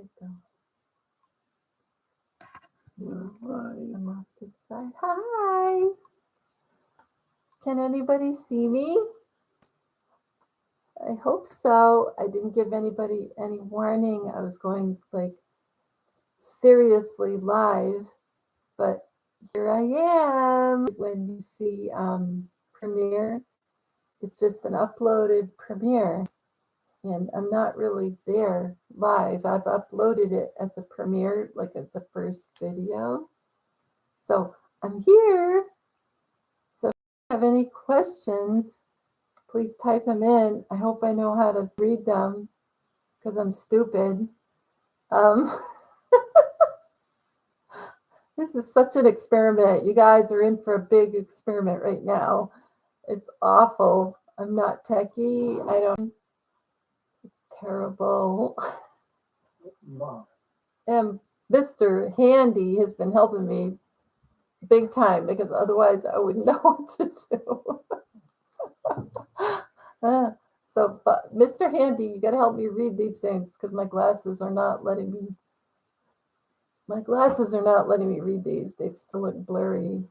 it go? I'm off to the side. Hi. Can anybody see me? I hope so. I didn't give anybody any warning. I was going like seriously live, but here I am. When you see Premiere, it's just an uploaded Premiere, and I'm not really there live. I've uploaded it as a Premiere, like as a first video. So I'm here. So if you have any questions, please type them in. I hope I know how to read them because I'm stupid. This is such an experiment. You guys are in for a big experiment right now. It's awful. I'm not techie. It's terrible. And Mr. Handy has been helping me big time because otherwise I wouldn't know what to do. But Mr. Handy, you got to help me read these things because my glasses are not letting me read these. They still look blurry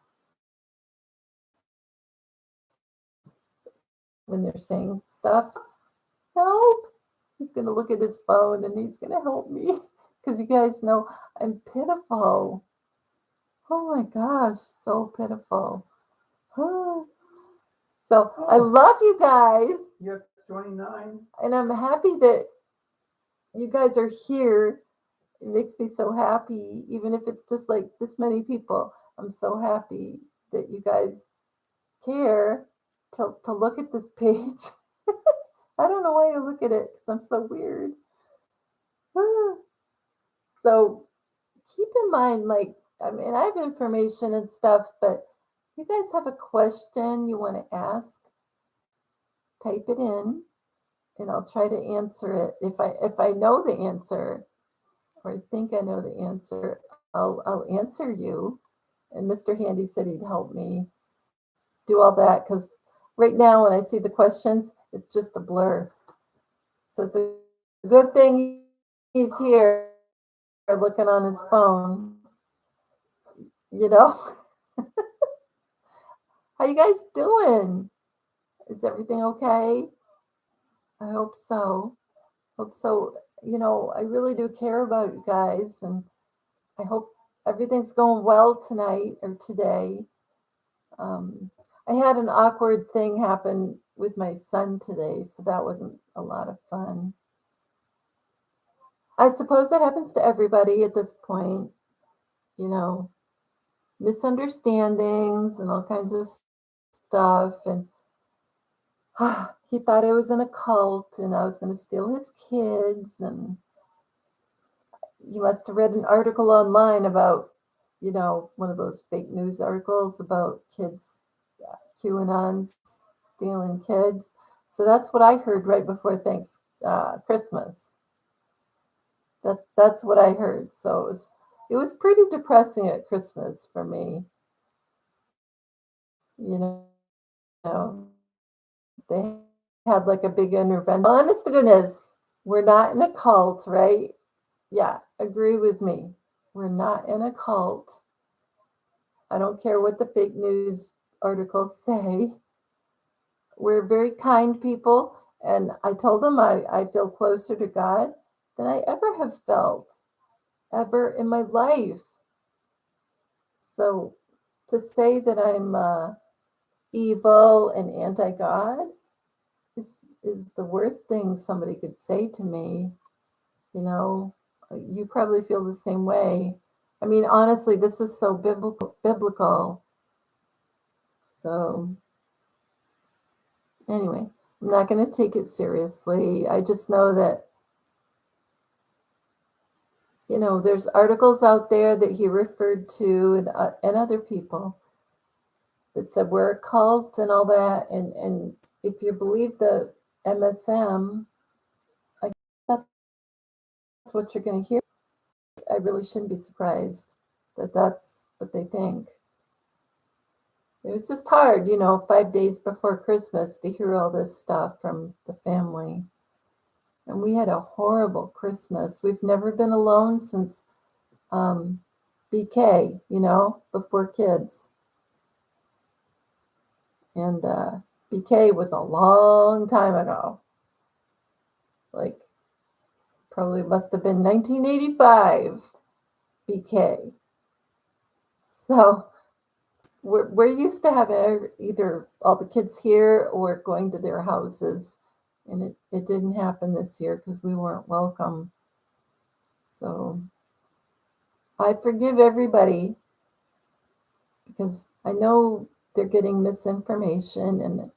when they're saying stuff. Help! He's going to look at his phone and he's going to help me because you guys know I'm pitiful. Oh my gosh, so pitiful. So I love you guys. You're 29. And I'm happy that you guys are here. It makes me so happy, even if it's just like this many people. I'm so happy that you guys care to look at this page. I don't know why I look at it because I'm so weird. So keep in mind, like, I mean, I have information and stuff, but you guys have a question you want to ask, type it in, and I'll try to answer it. If I know the answer, or I think I know the answer, I'll answer you. And Mr. Handy said he'd help me do all that because right now when I see the questions, it's just a blur. So it's a good thing he's here looking on his phone. You know? How you guys doing? Is everything okay? I hope so. You know, I really do care about you guys, and I hope everything's going well tonight or today. I had an awkward thing happen with my son today, so that wasn't a lot of fun. I suppose that happens to everybody at this point, you know, misunderstandings and all kinds of stuff. And he thought I was in a cult and I was going to steal his kids. And you must have read an article online about, you know, one of those fake news articles about kids, QAnon's stealing kids. So that's what I heard right before Christmas. That's what I heard. So it was pretty depressing at Christmas for me. You know, they had like a big intervention. Honest to goodness, we're not in a cult, right? Yeah, agree with me. We're not in a cult. I don't care what the fake news articles say. We're very kind people. And I told them I feel closer to God than I ever have felt, ever in my life. So to say that I'm evil and anti-God is the worst thing somebody could say to me. You know, you probably feel the same way. I mean, honestly, this is so biblical. So anyway, I'm not going to take it seriously. I just know that, you know, there's articles out there that he referred to and other people that said we're a cult and all that. And if you believe the MSM, I guess that's what you're going to hear. I really shouldn't be surprised that that's what they think. It was just hard, you know, 5 days before Christmas to hear all this stuff from the family. And we had a horrible Christmas. We've never been alone since BK, before kids. And BK was a long time ago. Like, probably must have been 1985 BK. So we're used to having either all the kids here or going to their houses. And it didn't happen this year because we weren't welcome. So I forgive everybody because I know they're getting misinformation and,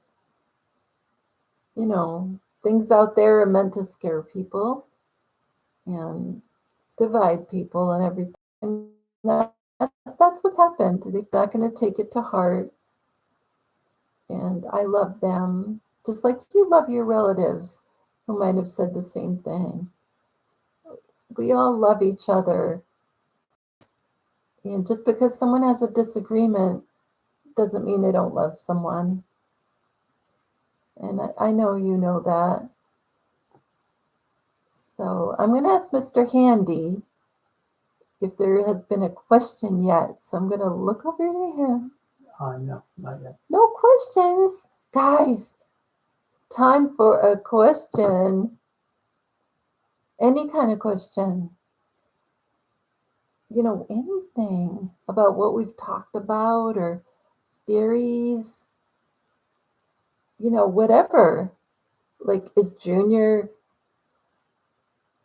things out there are meant to scare people and divide people and everything. And that's what happened. They're not going to take it to heart. And I love them just like you love your relatives who might have said the same thing. We all love each other. And just because someone has a disagreement doesn't mean they don't love someone. And I know you know that. So I'm going to ask Mr. Handy if there has been a question yet. So I'm going to look over to him. No, not yet. No questions. Guys, time for a question. Any kind of question. Anything about what we've talked about or theories. Whatever. Like, is Junior,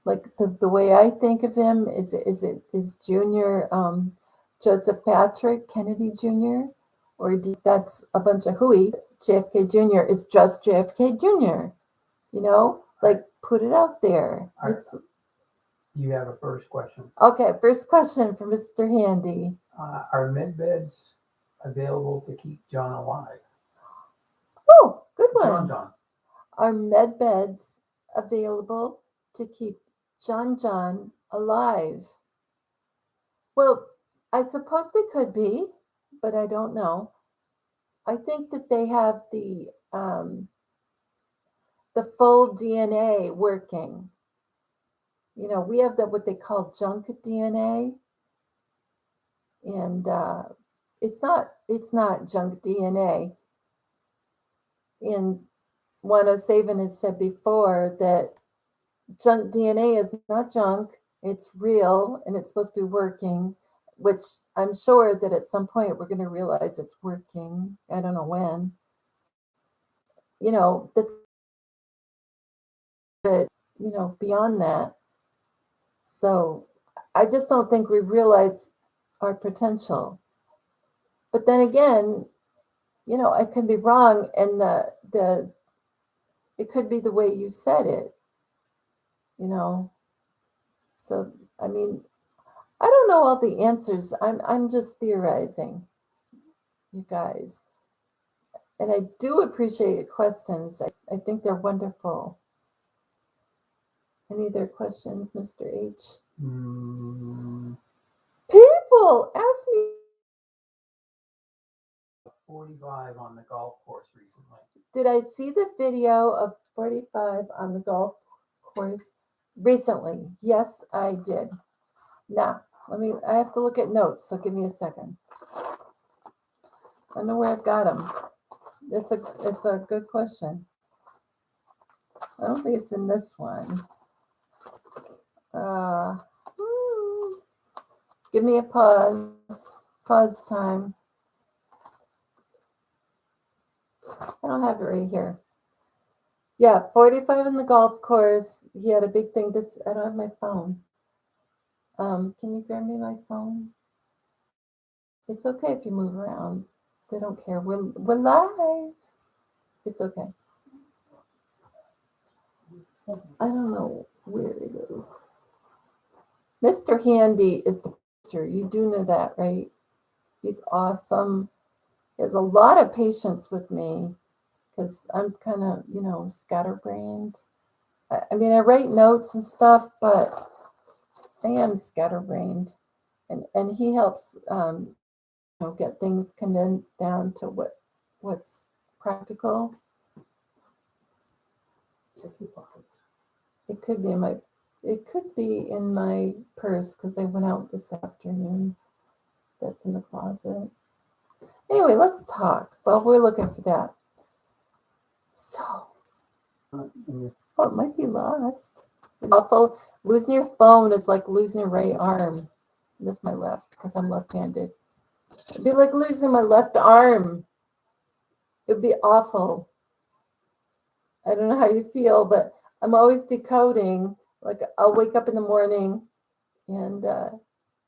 like the way I think of him, is Junior Joseph Patrick Kennedy Jr.? Or do you think that's a bunch of hooey? JFK Jr. is just JFK Jr. Like, put it out there. You have a first question. Okay, first question for Mr. Handy. Are med beds available to keep John alive? Oh, good one. John. Are med beds available to keep John alive? Well, I suppose they could be, but I don't know. I think that they have the full DNA working. We have what they call junk DNA, and it's not junk DNA. And Juan Savin has said before that junk DNA is not junk; it's real, and it's supposed to be working. Which I'm sure that at some point we're going to realize it's working. I don't know when. Beyond that. So I just don't think we realize our potential. But then again, I can be wrong, and it could be the way you said it. So I mean, I don't know all the answers. I'm just theorizing, you guys. And I do appreciate your questions. I think they're wonderful. Any other questions, Mr. H? People ask me. 45 on the golf course recently. Did I see the video of 45 on the golf course recently? Yes, I did. Now, I have to look at notes, so give me a second. I know where I've got them. It's a good question. I don't think it's in this one. Give me a pause. Pause time. I don't have it right here. Yeah, 45 on the golf course. He had a big thing. I don't have my phone. Can you grab me my phone? It's okay if you move around. They don't care. We're live. It's okay. I don't know where it is. Mr. Handy is the producer. You do know that, right? He's awesome. He has a lot of patience with me because I'm kind of, scatterbrained. I mean, I write notes and stuff, but I am scatterbrained. And he helps get things condensed down to what's practical. Check your pockets. It could be in my purse because I went out this afternoon. That's in the closet. Anyway, let's talk while we're looking for that. So, it might be lost. Awful. Losing your phone is like losing your right arm. That's my left because I'm left-handed. It'd be like losing my left arm. It'd be awful. I don't know how you feel, but I'm always decoding. Like I'll wake up in the morning and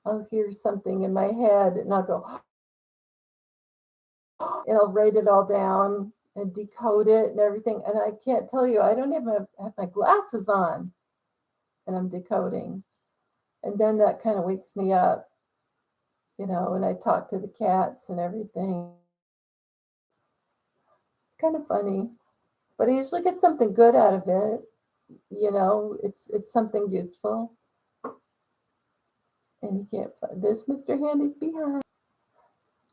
I'll hear something in my head and I'll go, and I'll write it all down and decode it and everything. And I can't tell you, I don't even have my glasses on and I'm decoding. And then that kind of wakes me up, and I talk to the cats and everything. It's kind of funny, but I usually get something good out of it. It's something useful. And you can't find, there's Mr. Handy's behind.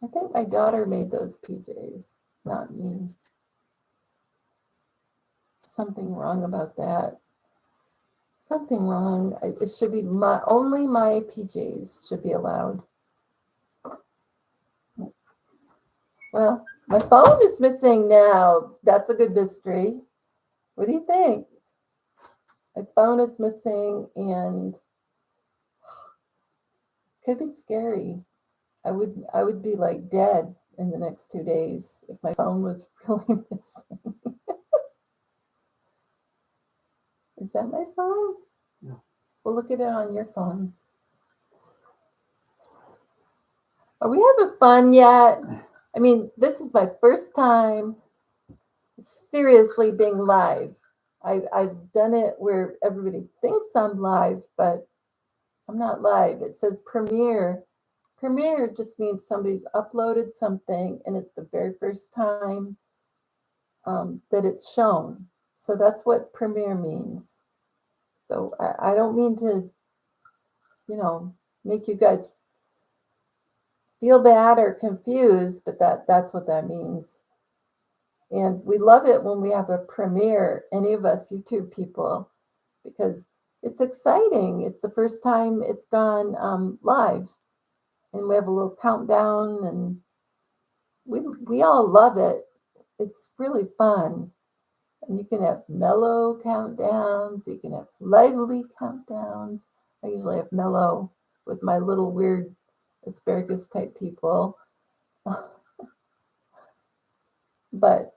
I think my daughter made those PJs, not me. Something wrong about that. Something wrong. It should be only my PJs should be allowed. Well, my phone is missing now. That's a good mystery. What do you think? My phone is missing and could be scary. I would be like dead in the next 2 days if my phone was really missing. Is that my phone? No. We'll look at it on your phone. Are we having fun yet? I mean, this is my first time seriously being live. I've done it where everybody thinks I'm live, but I'm not live. It says premiere. Premiere just means somebody's uploaded something and it's the very first time that it's shown. So that's what premiere means. So I don't mean to, make you guys feel bad or confused, but that's what that means. And we love it when we have a premiere, any of us YouTube people, because it's exciting. It's the first time it's gone live. And we have a little countdown, and we all love it. It's really fun. And you can have mellow countdowns. You can have lively countdowns. I usually have mellow with my little weird asparagus type people. But,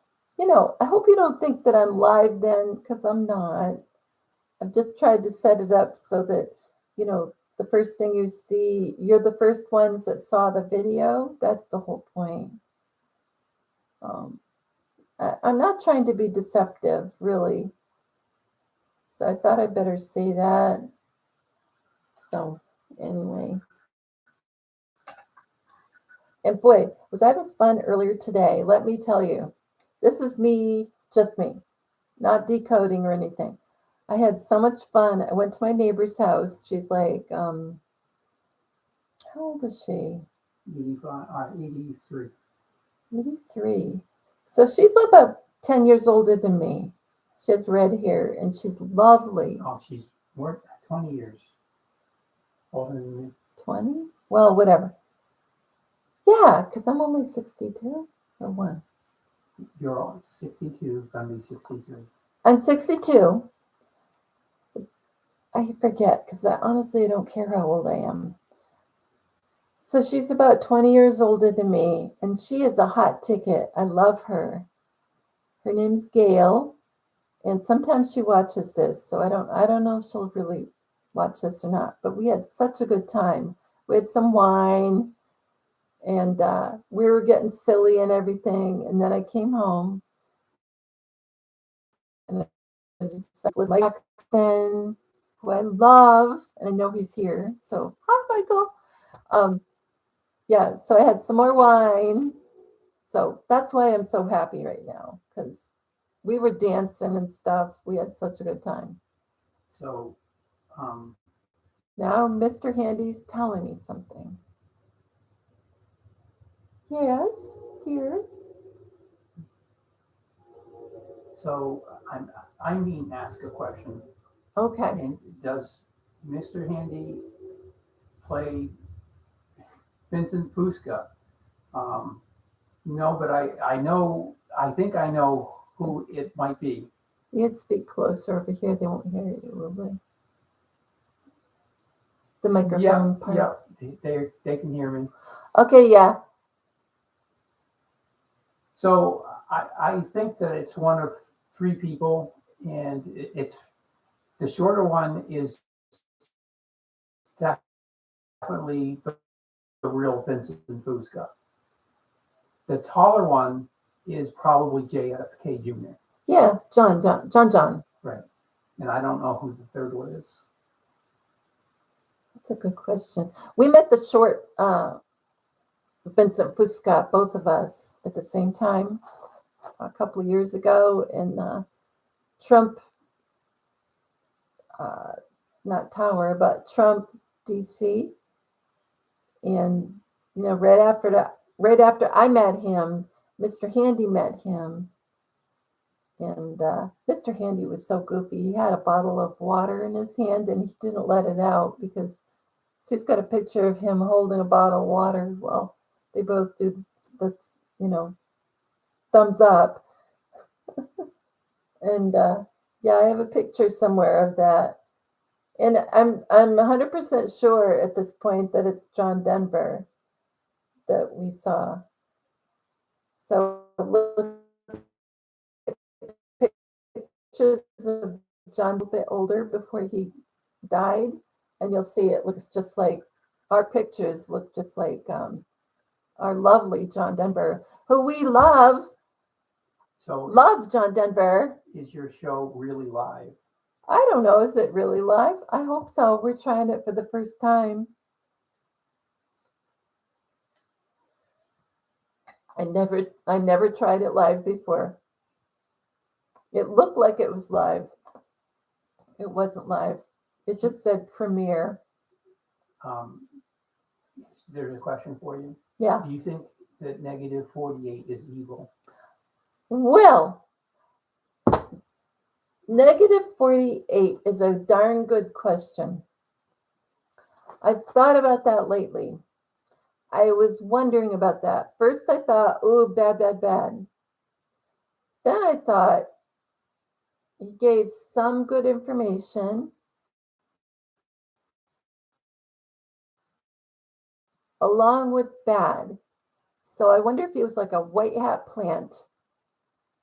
I hope you don't think that I'm live then, because I'm not. I've just tried to set it up so that, the first thing you see, you're the first ones that saw the video. That's the whole point. I'm not trying to be deceptive, really. So I thought I'd better say that. So anyway. And boy, was I having fun earlier today. Let me tell you. This is me, just me, not decoding or anything. I had so much fun. I went to my neighbor's house. She's like, how old is she? 83. 83. So she's about 10 years older than me. She has red hair and she's lovely. Oh, she's more 20 years older than me. 20? Well, whatever. Yeah, because I'm only 62 or what? You're 62, gonna be 63. I'm 62. I forget because honestly, I don't care how old I am. So she's about 20 years older than me, and she is a hot ticket. I love her. Her name's Gail, and sometimes she watches this, so I don't know if she'll really watch this or not. But we had such a good time. We had some wine, and we were getting silly and everything. And then I came home, and I just sat with my Jackson, who I love, and I know he's here. So hi, Michael. Yeah, so I had some more wine. So that's why I'm so happy right now, because we were dancing and stuff. We had such a good time. So, Now Mr. Handy's telling me something. Yes, dear. so I'm being asked a question. Okay. And does Mr. Handy play Vincent Fusca? No, but I think I know who it might be. You'd speak closer over here. They won't hear you, will they? The microphone part. Yeah, they can hear me. Okay, yeah. So I think that it's one of three people, and it's the shorter one is definitely the real Vincent Fusca. The taller one is probably JFK Jr. Yeah, John. Right. And I don't know who the third one is. That's a good question. We met the short Vincent Fusca, both of us, at the same time a couple of years ago in Trump, not Tower, but Trump, DC. And right after I met him, Mr. Handy met him, and Mr. Handy was so goofy. He had a bottle of water in his hand, and he didn't let it out because she's got a picture of him holding a bottle of water. Well, they both do the, thumbs up, and yeah, I have a picture somewhere of that. And I'm 100% sure at this point that it's John Denver that we saw. So look at pictures of John a bit older before he died, and you'll see it looks just like our pictures look just like our lovely John Denver, who we love. So Love John Denver. is your show really live? I don't know. Is it really live? I hope so. We're trying it for the first time. I never tried it live before. It looked like it was live. It wasn't live. It just said premiere. Um, there's a question for you. Yeah. Do you think that negative 48 is evil? Well, negative 48 is a darn good question. I've thought about that lately. I was wondering about that. First, I thought, oh, bad. Then I thought he gave some good information along with bad. So I wonder if he was like a white hat plant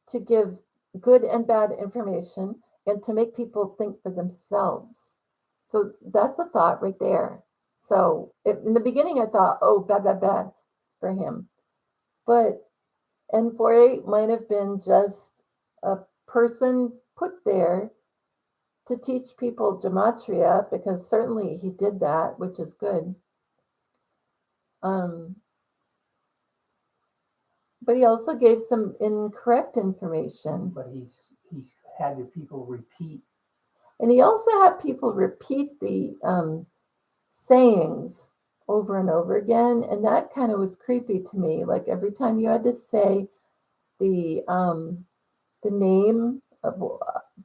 to give good and bad information and to make people think for themselves. So that's a thought right there. So in the beginning, I thought, oh, bad for him. But N48 might have been just a person put there to teach people gematria, because certainly he did that, which is good. But he also gave some incorrect information. But he's had the people repeat. And he also had people repeat the sayings over and over again. And that kind of was creepy to me. Like every time you had to say the name of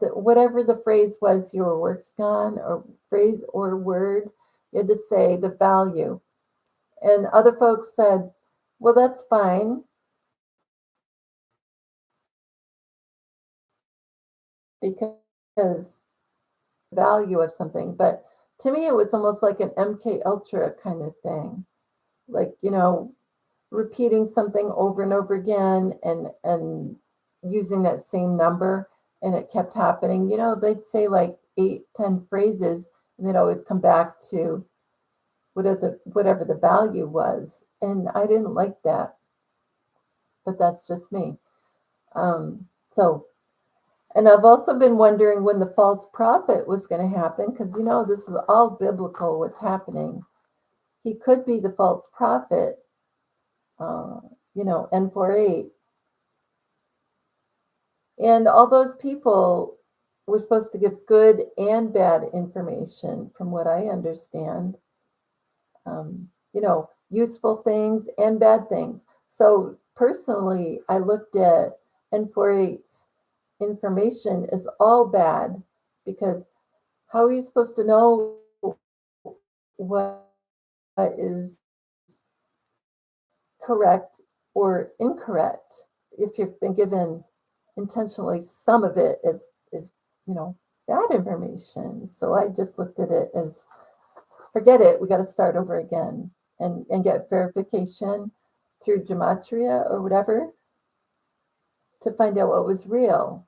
whatever the phrase was you were working on, or phrase or word, you had to say the value. And other folks said, well, that's fine, because value of something. But to me, it was almost like an MK Ultra kind of thing. Like, repeating something over and over again, and using that same number, and it kept happening. They'd say like 8-10 phrases, and they'd always come back to whatever the value was. And I didn't like that, but that's just me. So, and I've also been wondering when the false prophet was going to happen, because this is all biblical what's happening. He could be the false prophet, N48. And all those people were supposed to give good and bad information, from what I understand. Useful things and bad things. So personally, I looked at N48's information as all bad, because how are you supposed to know what is correct or incorrect if you've been given intentionally some of it is bad information? So I just looked at it as, forget it, we got to start over again and get verification through gematria or whatever to find out what was real.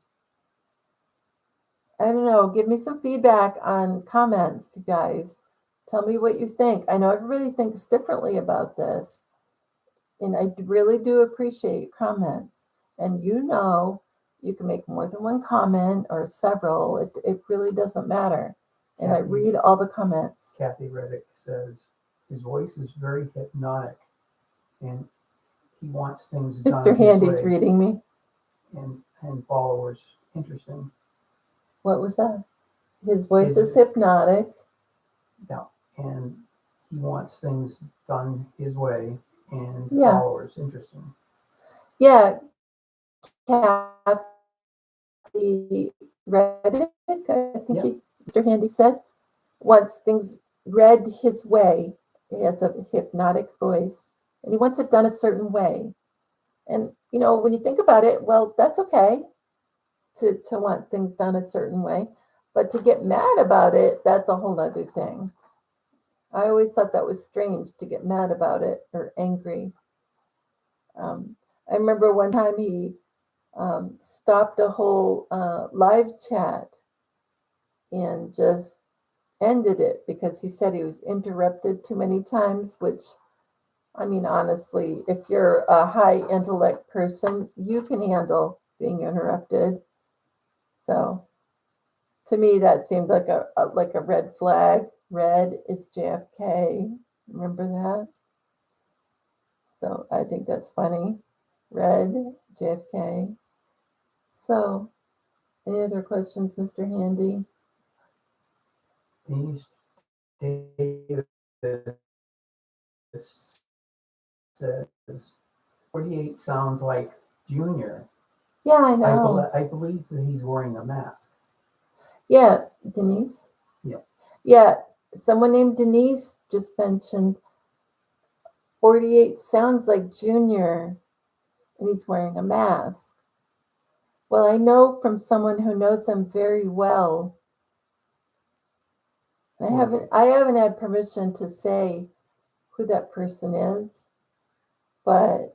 I don't know, give me some feedback on comments, you guys. Tell me what you think. I know everybody thinks differently about this, and I really do appreciate comments. And you can make more than one comment or several. It really doesn't matter. And I read all the comments. Kathy Reddick says his voice is very hypnotic, and he wants things done Mr. his Handy's way. reading me. And followers, interesting. What was that? His voice is hypnotic. Yeah, and he wants things done his way, and Yeah. followers, interesting. Yeah, Kathy Reddick, I think Mr. Handy said, wants things read his way. He has a hypnotic voice, and he wants it done a certain way. And when you think about it, well, that's okay to want things done a certain way, but to get mad about it, that's a whole other thing. I always thought that was strange to get mad about it or angry. I remember one time he stopped a whole live chat and just ended it because he said he was interrupted too many times, which, I mean, honestly, if you're a high intellect person, you can handle being interrupted. So to me, that seemed like a red flag. Red is JFK. Remember that? So I think that's funny. Red, JFK. So, any other questions, Mr. Handy? Denise Davis says 48 sounds like Junior. Yeah, I know. I believe that he's wearing a mask. Yeah, Denise. Yeah. Yeah, someone named Denise just mentioned 48 sounds like Junior, and he's wearing a mask. Well, I know from someone who knows him very well. I haven't had permission to say who that person is, but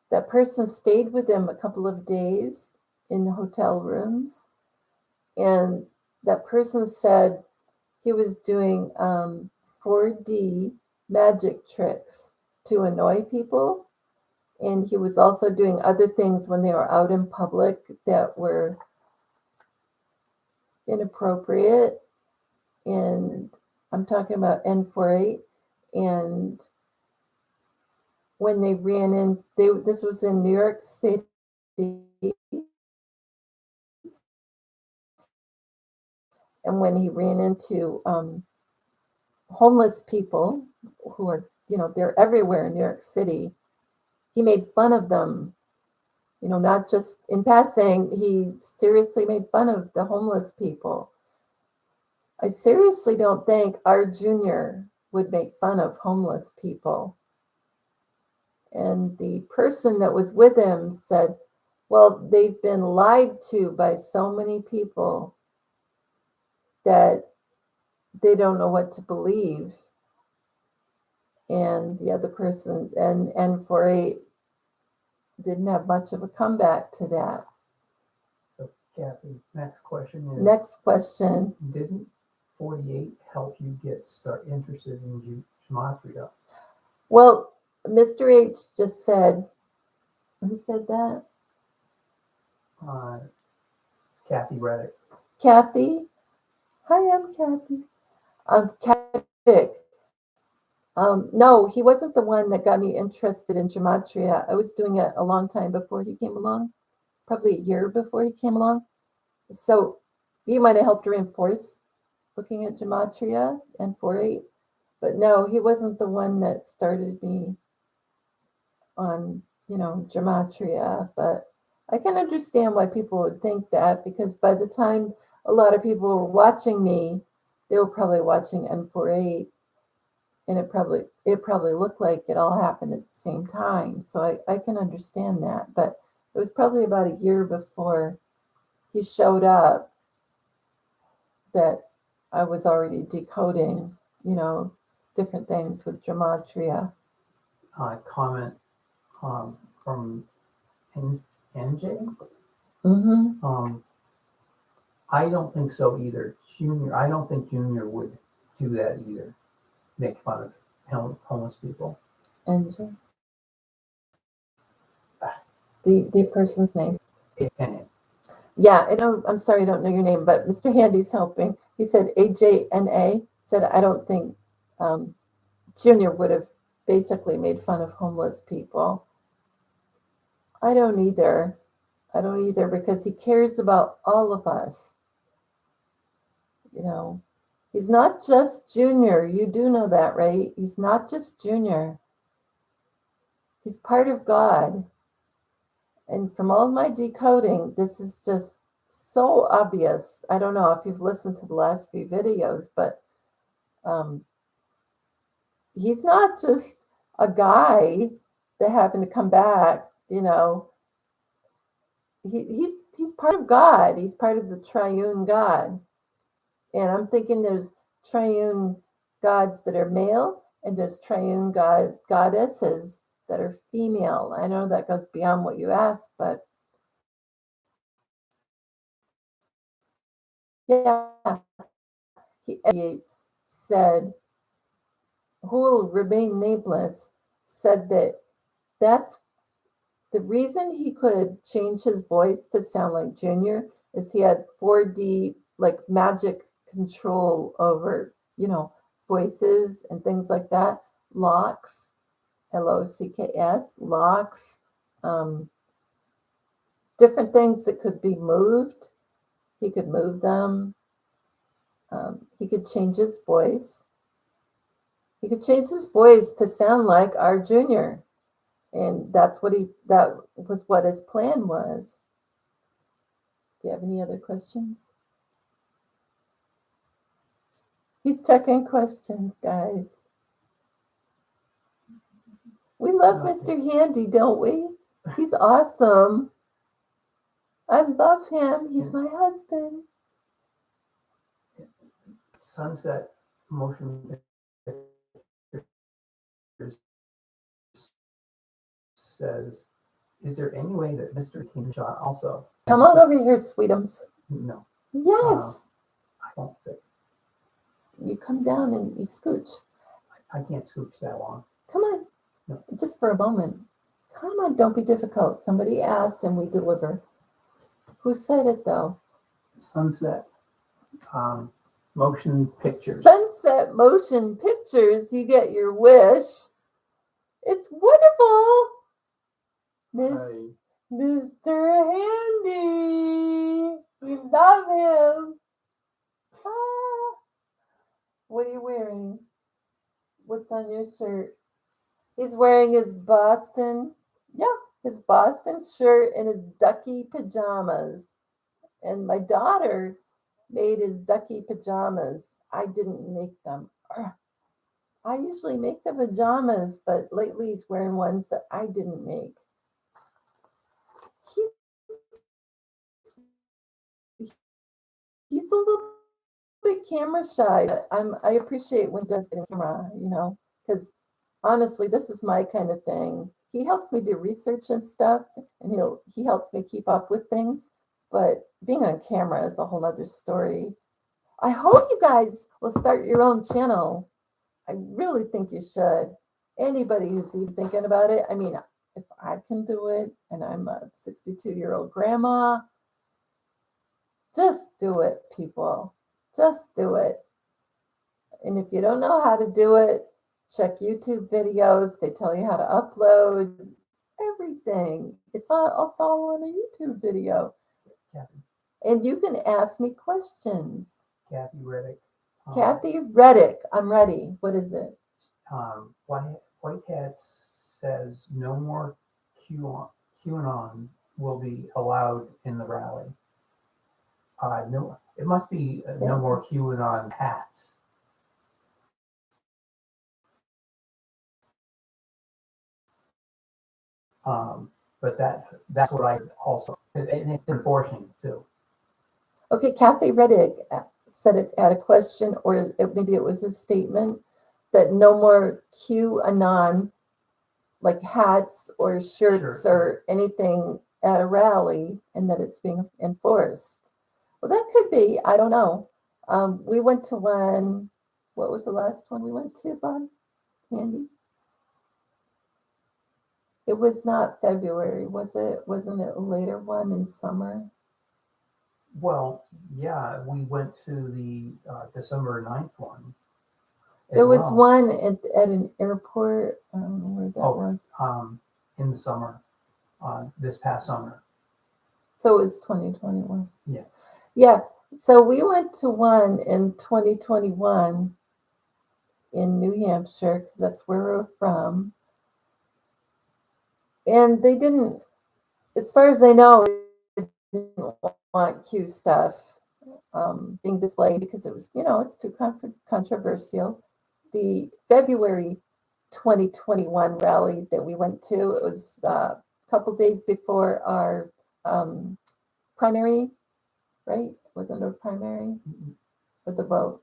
that person stayed with him a couple of days in hotel rooms, and that person said he was doing 4D magic tricks to annoy people. And he was also doing other things when they were out in public that were inappropriate. And I'm talking about N48. And when they ran in, this was in New York City. And when he ran into homeless people who are, they're everywhere in New York City, he made fun of them, not just in passing. He seriously made fun of the homeless people. I seriously don't think our junior would make fun of homeless people. And the person that was with him said, well, they've been lied to by so many people that they don't know what to believe. And the other person, and N48, didn't have much of a comeback to that. So, Kathy, next question is... Next question. Didn't 48 help you start interested in gematria? Well, Mr. H just said, who said that? Kathy Reddick. Kathy? Hi, I'm Kathy. Kathy. No, he wasn't the one that got me interested in gematria. I was doing it a long time before he came along, probably a year before he came along. So he might have helped reinforce looking at gematria and 48. But no, he wasn't the one that started me on, gematria. But I can understand why people would think that, because by the time a lot of people were watching me. They were probably watching N48, and it probably looked like it all happened at the same time. So I can understand that. But it was probably about a year before he showed up that I was already decoding, different things with gematria. Comment from NJ. Mm-hmm. I don't think so either. Junior, I don't think Junior would do that either. Make fun of homeless people. NJ. The person's name. And Yeah, I know. I'm sorry, I don't know your name, but Mr. Handy's helping. He said AJNA. Said I don't think Junior would have basically made fun of homeless people. I don't either. I don't either because he cares about all of us. He's not just Junior. You do know that, right? He's not just Junior. He's part of God. And from all my decoding, this is just so obvious. I don't know if you've listened to the last few videos, but he's not just a guy that happened to come back. He's part of God. He's part of the triune God. And I'm thinking there's triune gods that are male, and there's triune goddesses that are female. I know that goes beyond what you asked, but yeah, he said, who will remain nameless, said that's the reason he could change his voice to sound like Junior is he had 4D like magic control over, voices and things like that. Locks, LOCKS, locks, different things that could be moved. He could move them. He could change his voice. He could change his voice to sound like our Junior. And that was what his plan was. Do you have any other questions? He's checking questions, guys. We love Mr. Handy, don't we? He's awesome. I love him. He's my husband. Sunset Motion Pictures says, is there any way that Mr. King shot also? Come on over here, sweetums. No. Yes. I don't think. You come down and you scooch. I can't scooch that long. Come on. No. Just for a moment. Come on, don't be difficult. Somebody asked and we deliver. Who said it though? Sunset Motion Pictures. Sunset Motion Pictures. You get your wish. It's wonderful. Mr. Handy. We love him. Ah. What are you wearing? What's on your shirt? He's wearing his Boston shirt and his ducky pajamas. And my daughter made his ducky pajamas. I didn't make them. I usually make the pajamas, but lately he's wearing ones that I didn't make. He's a little bit camera shy, but I appreciate when he does get in camera, because honestly, this is my kind of thing. He helps me do research and stuff, and he helps me keep up with things. But being on camera is a whole other story. I hope you guys will start your own channel. I really think you should. Anybody who's even thinking about it, I mean, if I can do it, and I'm a 62-year-old grandma, just do it, people. Just do it. And if you don't know how to do it, check YouTube videos. They tell you how to upload everything. It's all on a YouTube video. Kathy. And you can ask me questions. Kathy Reddick. Kathy Reddick. I'm ready. What is it? White Hat says no more QAnon will be allowed in the rally. No, It must be no more QAnon hats. But that's what I also, and it's enforcing too. Okay, Kathy Reddick said it had a question, or maybe it was a statement, that no more QAnon, like hats or shirts or anything at a rally, and that it's being enforced. Well, that could be. I don't know. We went to one. What was the last one we went to, Bob? Andy? It was not February, was it? Wasn't it a later one in summer? Well, yeah, we went to the December 9th one. There was one at an airport. I don't know where that was. In the summer, this past summer. So it was 2021. Yeah. Yeah. So we went to one in 2021 in New Hampshire, because that's where we're from. And they didn't, as far as I know, didn't want Q stuff being displayed because it was, it's too controversial. The February 2021 rally that we went to, it was a couple days before our primary, right? Wasn't it a primary for the vote?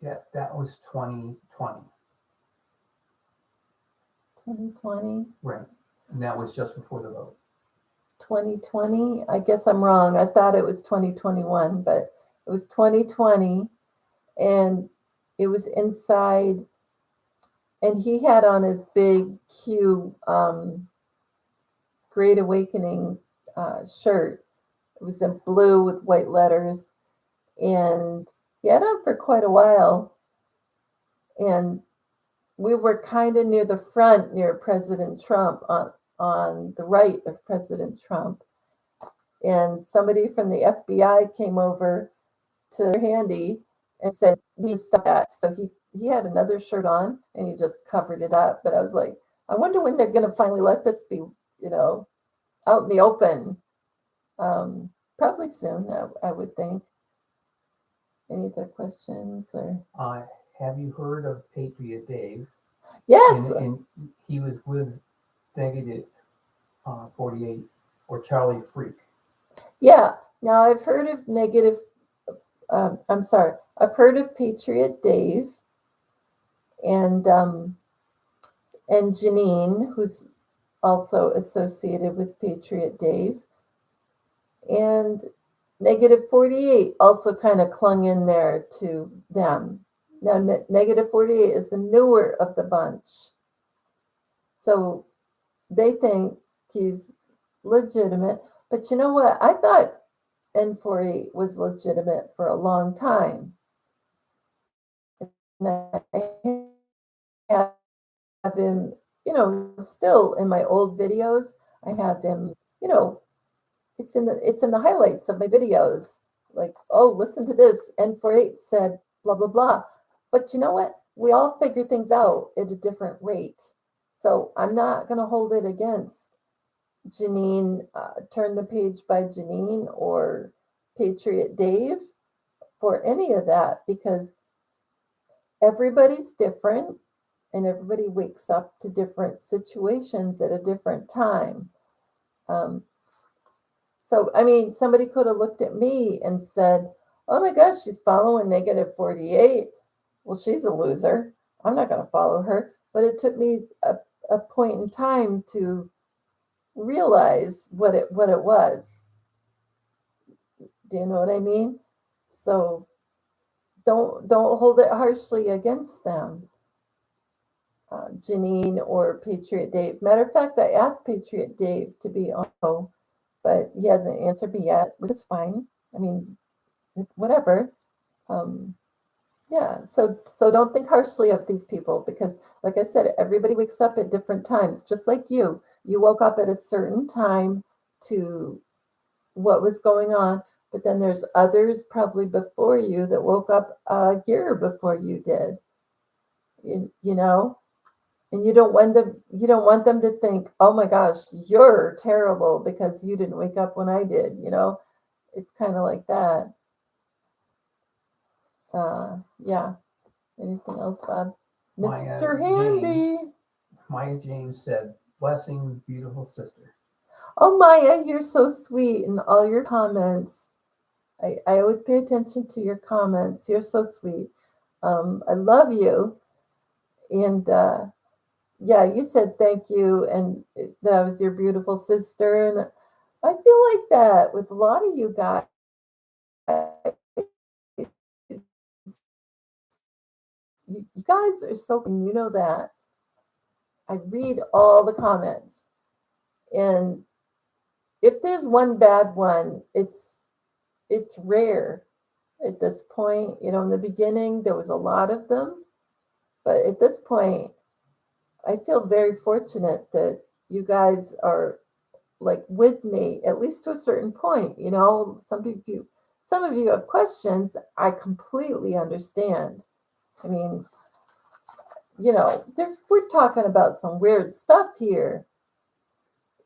Yeah, that was 2020. 2020? Right. And that was just before the vote. 2020? I guess I'm wrong. I thought it was 2021, but it was 2020, and it was inside, and he had on his big Q Great Awakening shirt. It was in blue with white letters, and he had on for quite a while. And we were kind of near the front, near President Trump, on the right of President Trump. And somebody from the FBI came over to Handy and said, "You stop that." So he had another shirt on, and he just covered it up. But I was like, I wonder when they're going to finally let this be, out in the open. Probably soon, I would think. Any other questions? Or have you heard of Patriot Dave? Yes. And he was with Negative 48 or Charlie Freak. Yeah. Now I've heard of Negative. I've heard of Patriot Dave and Janine, who's also associated with Patriot Dave, and Negative 48 also kind of clung in there to them. Now, Negative 48 is the newer of the bunch. So they think he's legitimate. But you know what? I thought N48 was legitimate for a long time. And I have him, still in my old videos. I have him, it's in the highlights of my videos. Like, oh, listen to this. N48 said blah blah blah. But you know what? We all figure things out at a different rate. So I'm not going to hold it against Janine, Turn the Page by Janine, or Patriot Dave for any of that, because everybody's different and everybody wakes up to different situations at a different time. So, I mean, somebody could have looked at me and said, "Oh my gosh, she's following Negative 48. Well, she's a loser. I'm not going to follow her." But it took me a point in time to realize what it was. Do you know what I mean? So don't hold it harshly against them, Janine or Patriot Dave. Matter of fact, I asked Patriot Dave to be on, but he hasn't answered me yet, which is fine. I mean, whatever. Yeah, so don't think harshly of these people, because like I said, everybody wakes up at different times, just like you woke up at a certain time to what was going on, but then there's others probably before you that woke up a year before you did. You know, and you don't want them to think, "Oh my gosh, you're terrible because you didn't wake up when I did." It's kind of like that. Yeah. Anything else, Bob? Maya Mr. Handy. Maya James said, "Blessings, beautiful sister." Oh, Maya, you're so sweet in all your comments. I always pay attention to your comments. You're so sweet. I love you. And yeah, you said thank you and that I was your beautiful sister. And I feel like that with a lot of you guys. You guys are so, you know that. I read all the comments. And if there's one bad one, it's rare at this point. You know, in the beginning, there was a lot of them. But at this point, I feel very fortunate that you guys are like with me, at least to a certain point. You know, some of you have questions. I completely understand. I mean, you know, we're talking about some weird stuff here,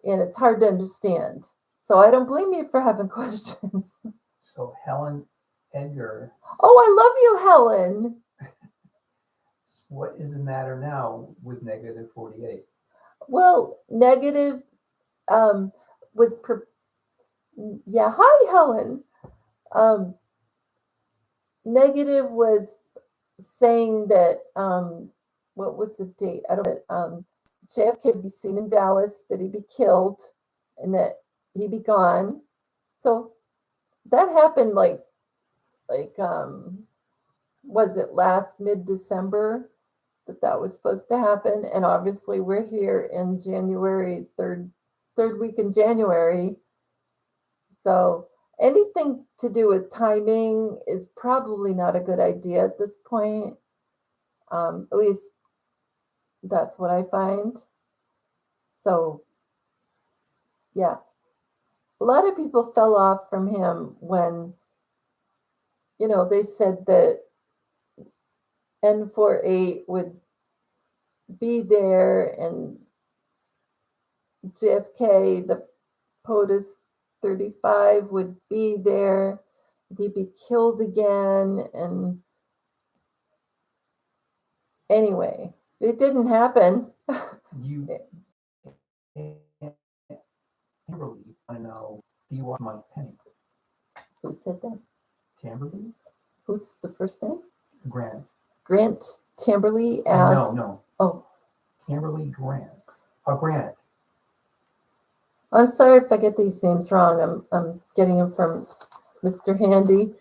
and it's hard to understand. So I don't blame you for having questions. So Helen Edgar. Oh, I love you, Helen. What is the matter now with negative 48? Well, negative was yeah. Hi, Helen. Negative was saying that what was the date? I don't know. JFK be seen in Dallas, that he'd be killed, and that he'd be gone. So that happened like was it last mid-December that was supposed to happen? And obviously we're here in January, third week in January. So anything to do with timing is probably not a good idea at this point. At least that's what I find. So yeah, a lot of people fell off from him when, you know, they said that N48 would be there and JFK, the POTUS 35 would be there. He'd be killed again. And anyway, it didn't happen. You Tamberly, I know. Do you watch Mike Penny? Who said that? Tamberly? Who's the first name? Grant. Grant Tamberly asked. No. Oh. Tamberly Grant. Grant. I'm sorry if I get these names wrong. I'm getting them from Mr. Handy.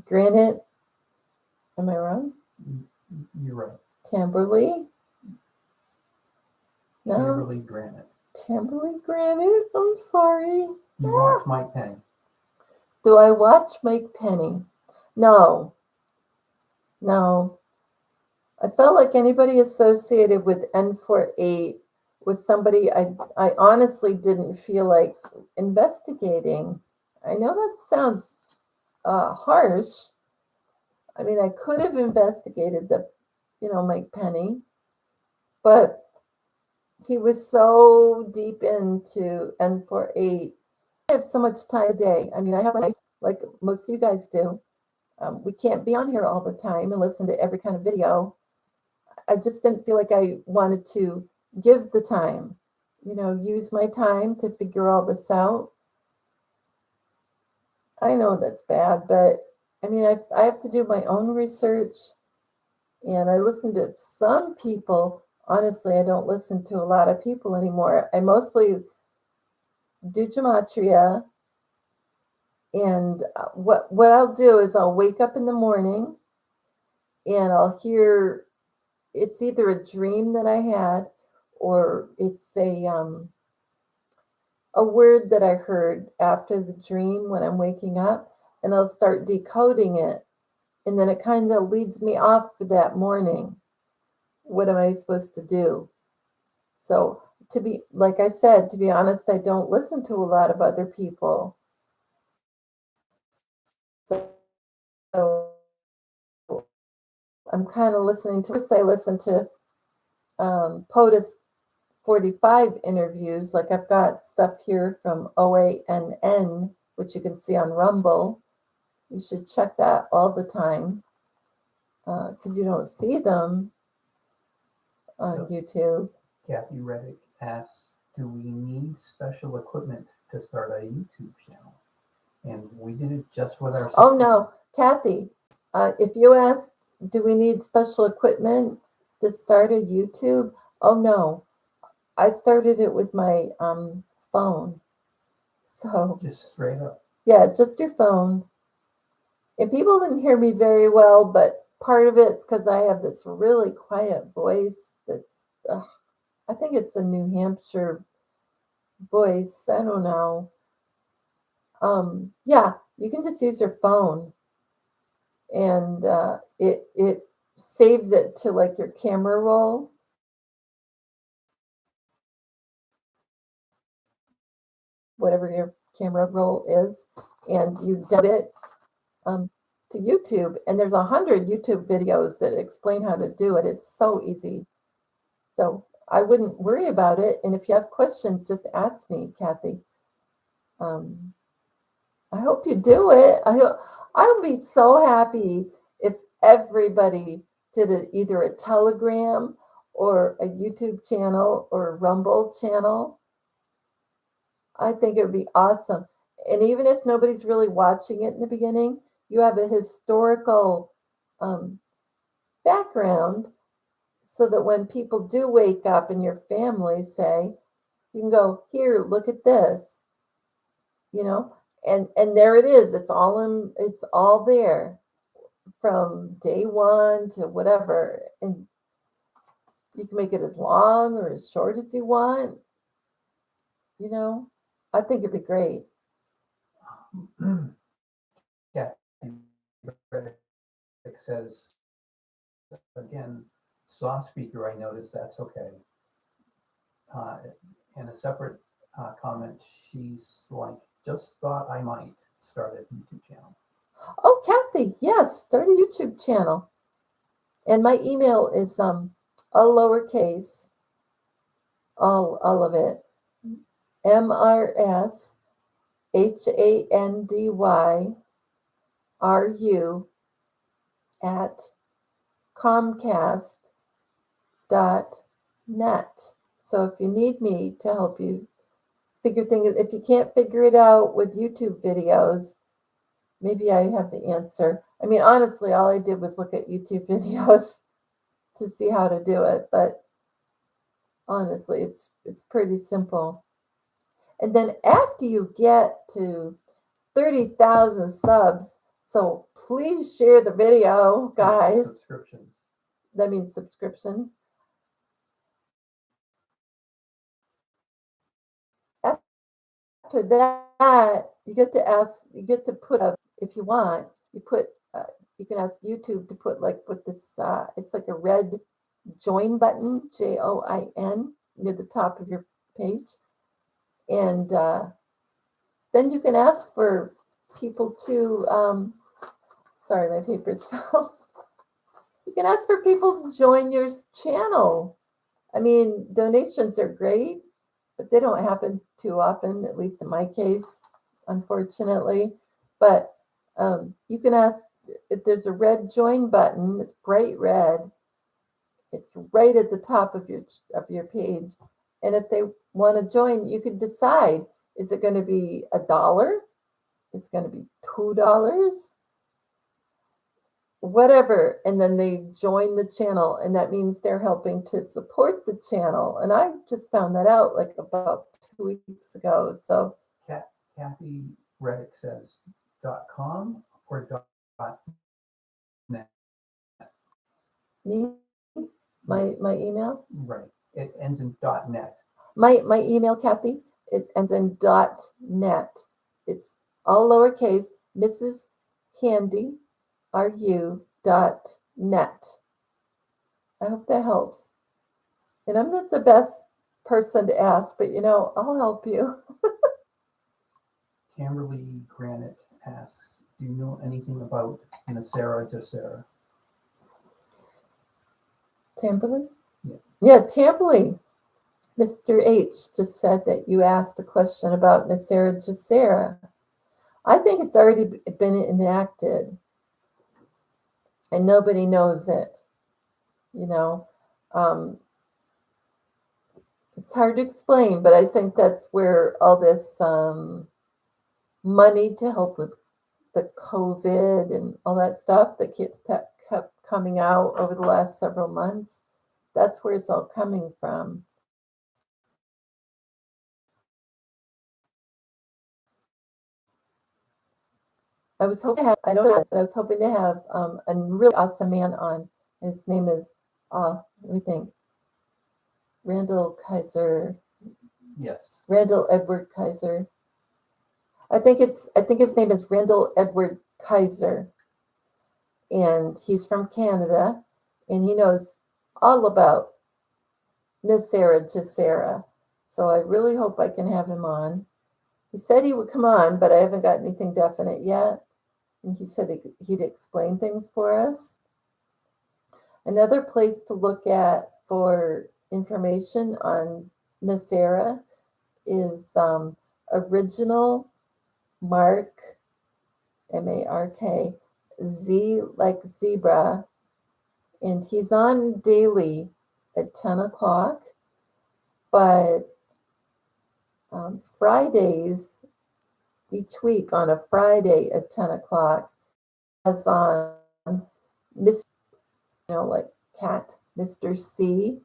Granite. Am I wrong? You're right. Tamberly. No. Tamberly Granite. Tamberly Granite. I'm sorry. You watch Mike Penny? Do I watch Mike Penny? No. I felt like anybody associated with N48 was somebody I honestly didn't feel like investigating. I know that sounds harsh. I mean, I could have investigated Mike Penny, but he was so deep into N48. I have so much time a day. I mean, I have my life like most of you guys do. We can't be on here all the time and listen to every kind of video. I just didn't feel like I wanted to give the time, use my time to figure all this out. I know that's bad, but I mean, I have to do my own research, and I listen to some people. Honestly, I don't listen to a lot of people anymore. I mostly do gematria, and what I'll do is I'll wake up in the morning and I'll hear, it's either a dream that I had or it's a word that I heard after the dream when I'm waking up, and I'll start decoding it. And then it kind of leads me off for that morning. What am I supposed to do? So like I said, to be honest, I don't listen to a lot of other people. So I'm kind of listening to, first I listen to POTUS 45 interviews. Like I've got stuff here from OANN, which you can see on Rumble. You should check that all the time because you don't see them on YouTube. Kathy Reddick asks, do we need special equipment to start a YouTube channel? And we did it just with our... Oh, no, Kathy, if you ask, do we need special equipment to start a YouTube? Oh, no. I started it with my phone. So just straight up. Yeah, just your phone. And people didn't hear me very well, but part of it's because I have this really quiet voice that's, I think it's a New Hampshire voice. I don't know. Yeah, you can just use your phone, and it saves it to like your camera roll. Whatever your camera roll is, and you dump it to YouTube, and there's 100 YouTube videos that explain how to do it. It's so easy. So I wouldn't worry about it. And if you have questions, just ask me, Kathy. I hope you do it. I would be so happy if everybody did it, either a Telegram or a YouTube channel or a Rumble channel. I think it would be awesome. And even if nobody's really watching it in the beginning, you have a historical background so that when people do wake up in your family, say, you can go, here, look at this, and there it is. It's all there from day one to whatever. And you can make it as long or as short as you want. I think it'd be great. Yeah. It says, again, soft speaker, I noticed that's okay. And a separate comment, she's like, just thought I might start a YouTube channel. Oh, Kathy, yes, start a YouTube channel. And my email is a lowercase, all of it, MrsHandyRU at Comcast.net. So if you need me to help you figure things, if you can't figure it out with YouTube videos, maybe I have the answer. I mean, honestly, all I did was look at YouTube videos to see how to do it, but honestly, it's pretty simple. And then after you get to 30,000 subs, so please share the video, guys. Subscriptions. That means subscriptions. After that, you get to put if you want, you can ask YouTube to put this, it's like a red join button, JOIN, near the top of your page. And then you can ask for people to, sorry, my papers fell. You can ask for people to join your channel. I mean, donations are great, but they don't happen too often, at least in my case, unfortunately. But you can ask if there's a red join button. It's bright red. It's right at the top of your page. And if they want to join, you could decide, is it going to be $1? It's going to be $2? Whatever. And then they join the channel, and that means they're helping to support the channel. And I just found that out like about 2 weeks ago. So Kathy Reddick says .com or .net. My email? Right. It ends in .net. My email, Kathy, it ends in .net. It's all lowercase, MrsHandyRU.net. I hope that helps. And I'm not the best person to ask, but I'll help you. Kimberly Granite asks, do you know anything about NESARA? Tamperley? Yeah. Yeah, Tamperley. Mr. H just said that you asked a question about NESARA. I think it's already been enacted and nobody knows it. You know, um, it's hard to explain, but I think that's where all this money to help with the COVID and all that stuff that kept coming out over the last several months, that's where it's all coming from. I was hoping to have, I don't know, but I was hoping to have a really awesome man on. His name is, let me think, Randall Kaiser, Yes. Randall Edward Kaiser. I think his name is Randall Edward Kaiser, and he's from Canada, and he knows all about NESARA. So I really hope I can have him on. He said he would come on, but I haven't got anything definite yet. And he said he'd explain things for us. Another place to look at for information on NESARA is original Mark, MARK, Z like zebra, and he's on daily at 10 o'clock, but Fridays, each week on a Friday at 10 o'clock, has on Mr. Like Cat, Mr. C,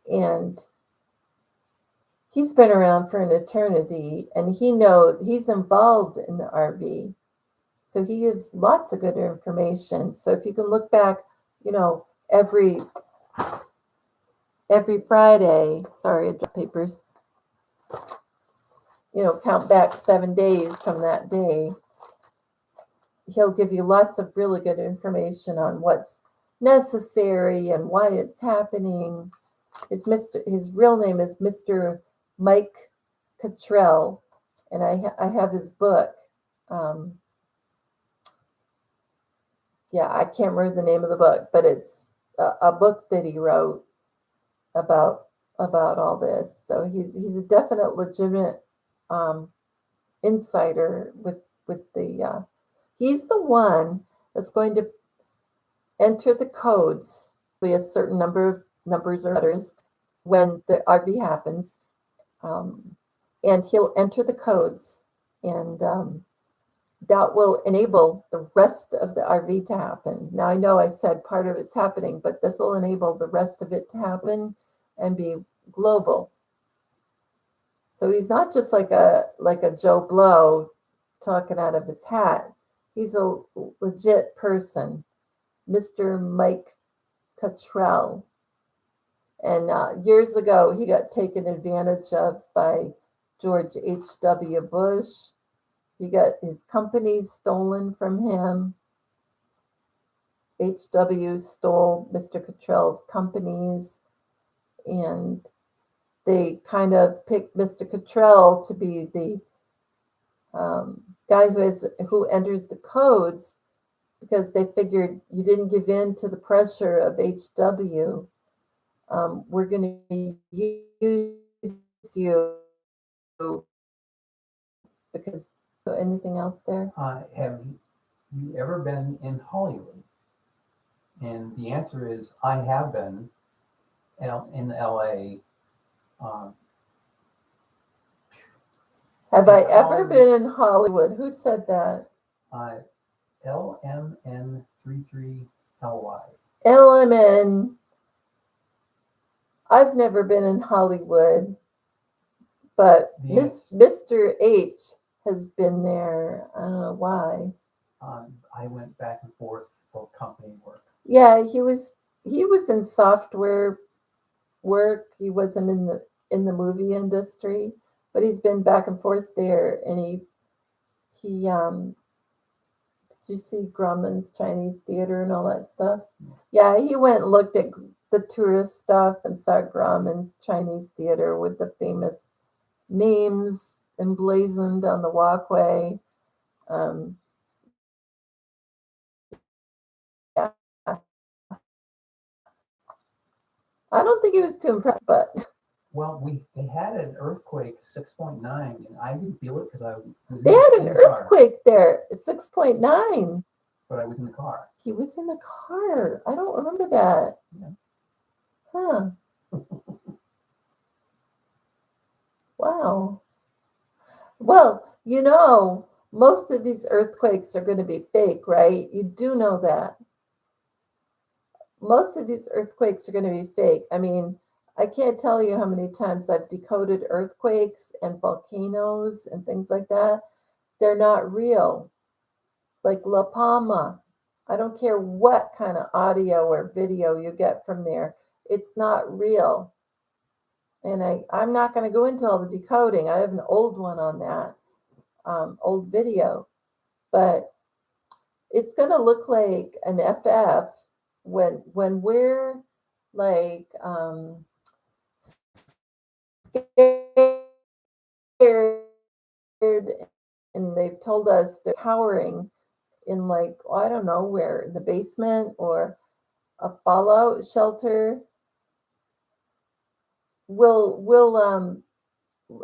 and he's been around for an eternity, and he knows he's involved in the RV. So he gives lots of good information. So if you can look back, every Friday, sorry, I dropped papers, count back 7 days from that day, he'll give you lots of really good information on what's necessary and why it's happening. His real name is Mr. Mike Cottrell, and I have his book. I can't remember the name of the book, but it's a book that he wrote about all this. So he's a definite legitimate insider with the. He's the one that's going to enter the codes with a certain number of numbers or letters when the RV happens, and he'll enter the codes, and that will enable the rest of the RV to happen. Now I know I said part of it's happening, but this will enable the rest of it to happen and be global. So he's not just like a Joe Blow talking out of his hat. He's a legit person, Mr. Mike Cottrell. And years ago, he got taken advantage of by George H.W. Bush. He got his companies stolen from him. H.W. stole Mr. Cottrell's companies, and they kind of picked Mr. Cottrell to be the guy who enters the codes, because they figured you didn't give in to the pressure of HW. We're going to use you because. So anything else there? Have you ever been in Hollywood? And the answer is I have been in LA. Have I ever been in Hollywood? Who said that? LMN33LY. LMN. I've never been in Hollywood, but Mr. H has been there. I don't know why. I went back and forth for company work. Yeah, he was in software work. He wasn't in the movie industry, but he's been back and forth there. And he did you see Grauman's Chinese Theater and all that stuff? Yeah, he went and looked at the tourist stuff and saw Grauman's Chinese Theater with the famous names emblazoned on the walkway. Yeah. I don't think he was too impressed, but Well, they had an earthquake 6.9, and I didn't feel it because I was They had an in the car. earthquake there, 6.9. But I was in the car. He was in the car. I don't remember that. Yeah. Huh. Wow. Well, most of these earthquakes are going to be fake, right? You do know that. Most of these earthquakes are going to be fake. I mean, I can't tell you how many times I've decoded earthquakes and volcanoes and things like that. They're not real. Like La Palma. I don't care what kind of audio or video you get from there. It's not real. And I'm not going to go into all the decoding. I have an old one on that, old video. But it's going to look like an FF when we're like scared and they've told us they're cowering in like, I don't know where, the basement or a fallout shelter. Will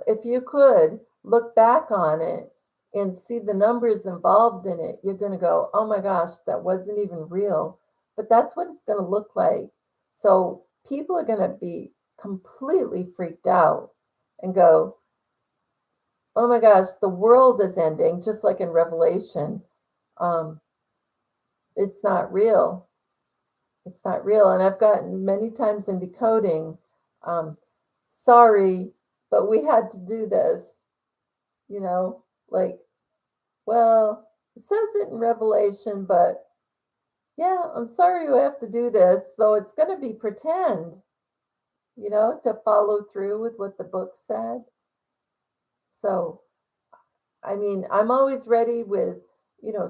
if you could look back on it and see the numbers involved in it, you're going to go, oh my gosh, that wasn't even real. But that's what it's going to look like. So people are going to be completely freaked out and go, oh my gosh, the world is ending, just like in Revelation. Um, it's not real. It's not real. And I've gotten many times in decoding, um, sorry, but we had to do this, like, well, it says it in Revelation, but yeah, I'm sorry we have to do this. So it's going to be pretend, to follow through with what the book said. So, I mean, I'm always ready with,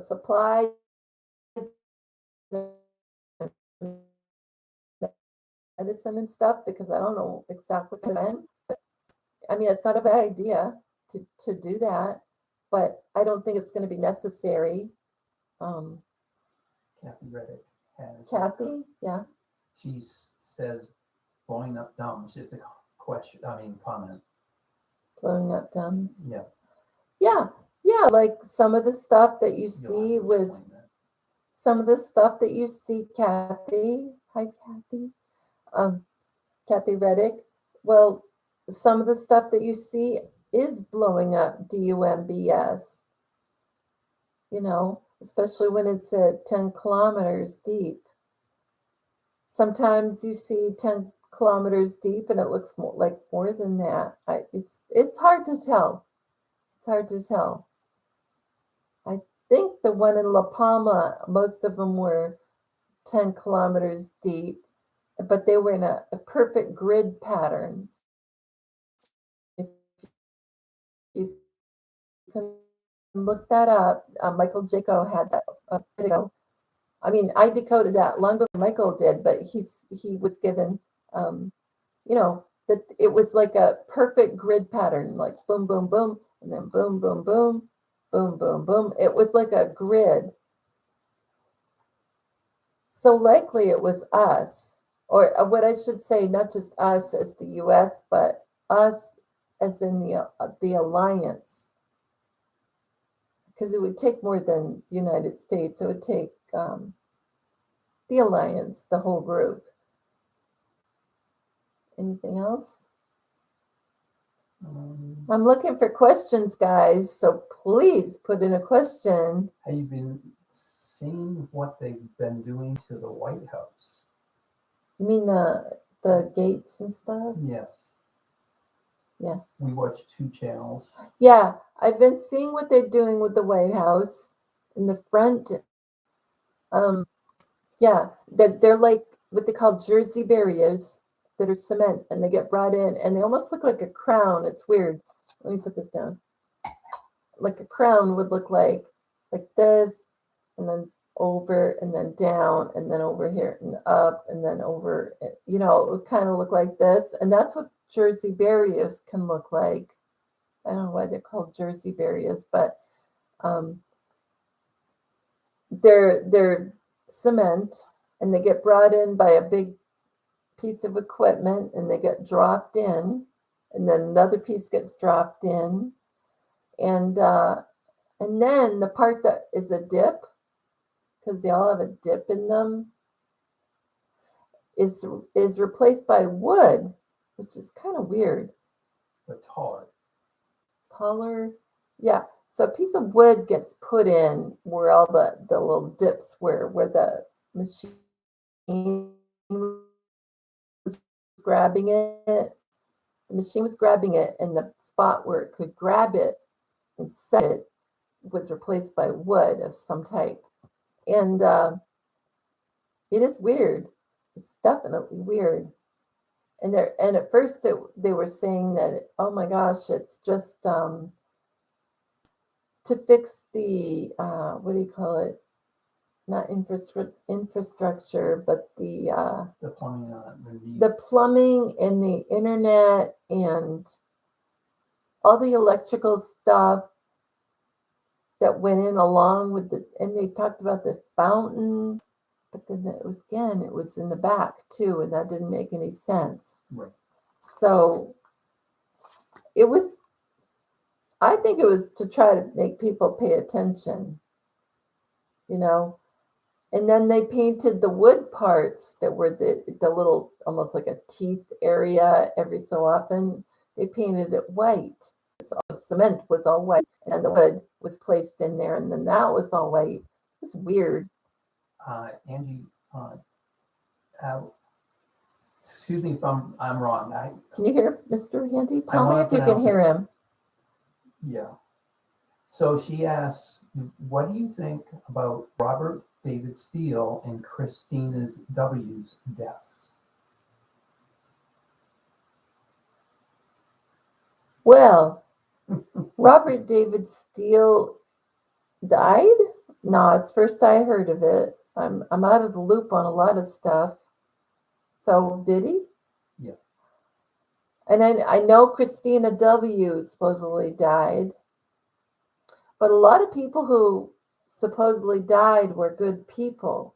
supplies and medicine and stuff because I don't know exactly when. I mean, it's not a bad idea to do that, but I don't think it's going to be necessary. Um, Kathy Reddick has. Kathy, yeah. She says blowing up dumb. It's a question. I mean, comment. Blowing up dumbs. Yeah. Yeah. Like some of the stuff that you see with some of the stuff that you see, Kathy. Hi, Kathy. Um, Kathy Reddick. Well, some of the stuff that you see is blowing up DUMBS. Especially when it's at 10 kilometers deep. Sometimes you see 10 kilometers deep and it looks more than that. It's hard to tell. It's hard to tell. I think the one in La Palma, most of them were 10 kilometers deep, but they were in a perfect grid pattern. If you can look that up, Michael Jaco had that a bit ago. I mean, I decoded that long before Michael did, but he was given, that it was like a perfect grid pattern, like boom, boom, boom, and then boom, boom, boom, boom, boom, boom. It was like a grid. So likely it was us, or what I should say, not just us as the U.S., but us as in the alliance, because it would take more than the United States. It would take the alliance, the whole group. Anything else? I'm looking for questions, guys, so please put in a question. Have you been seeing what they've been doing to the White House? You mean the gates and stuff? Yes. Yeah. We watch 2 channels. Yeah, I've been seeing what they're doing with the White House in the front. Yeah, they're like what they call Jersey barriers that are cement, and they get brought in, and they almost look like a crown. It's weird. Let me put this down. Like a crown would look like this, and then over, and then down, and then over here, and up, and then over. It would kind of look like this, and that's what Jersey barriers can look like. I don't know why they're called Jersey barriers, but they're cement, and they get brought in by a big piece of equipment and they get dropped in, and then another piece gets dropped in, and then the part that is a dip, because they all have a dip in them, is replaced by wood, which is kind of weird. But Taller, yeah. So a piece of wood gets put in where all the little dips where the machine was grabbing it. The machine was grabbing it, and the spot where it could grab it and set it was replaced by wood of some type. And it is weird. It's definitely weird. And at first they were saying that, oh my gosh, it's just to fix the what do you call it? Not infrastructure, but the plumbing the plumbing and the internet and all the electrical stuff that went in along with and they talked about the fountain, but then it was in the back too, and that didn't make any sense. Right. So I think it was to try to make people pay attention, and then they painted the wood parts that were the little, almost like a teeth area every so often. They painted it white. Cement was all white, and the wood was placed in there, and then that was all white. It was weird. Angie, excuse me if I'm wrong. Can you hear Mr. Handy? Tell me if you can hear him. Yeah. So she asks, what do you think about Robert David Steele and Christina W.'s deaths? Well, Robert David Steele died? No, it's first I heard of it. I'm out of the loop on a lot of stuff. So did he? Yeah. And then I know Christina W. supposedly died. But a lot of people who supposedly died were good people.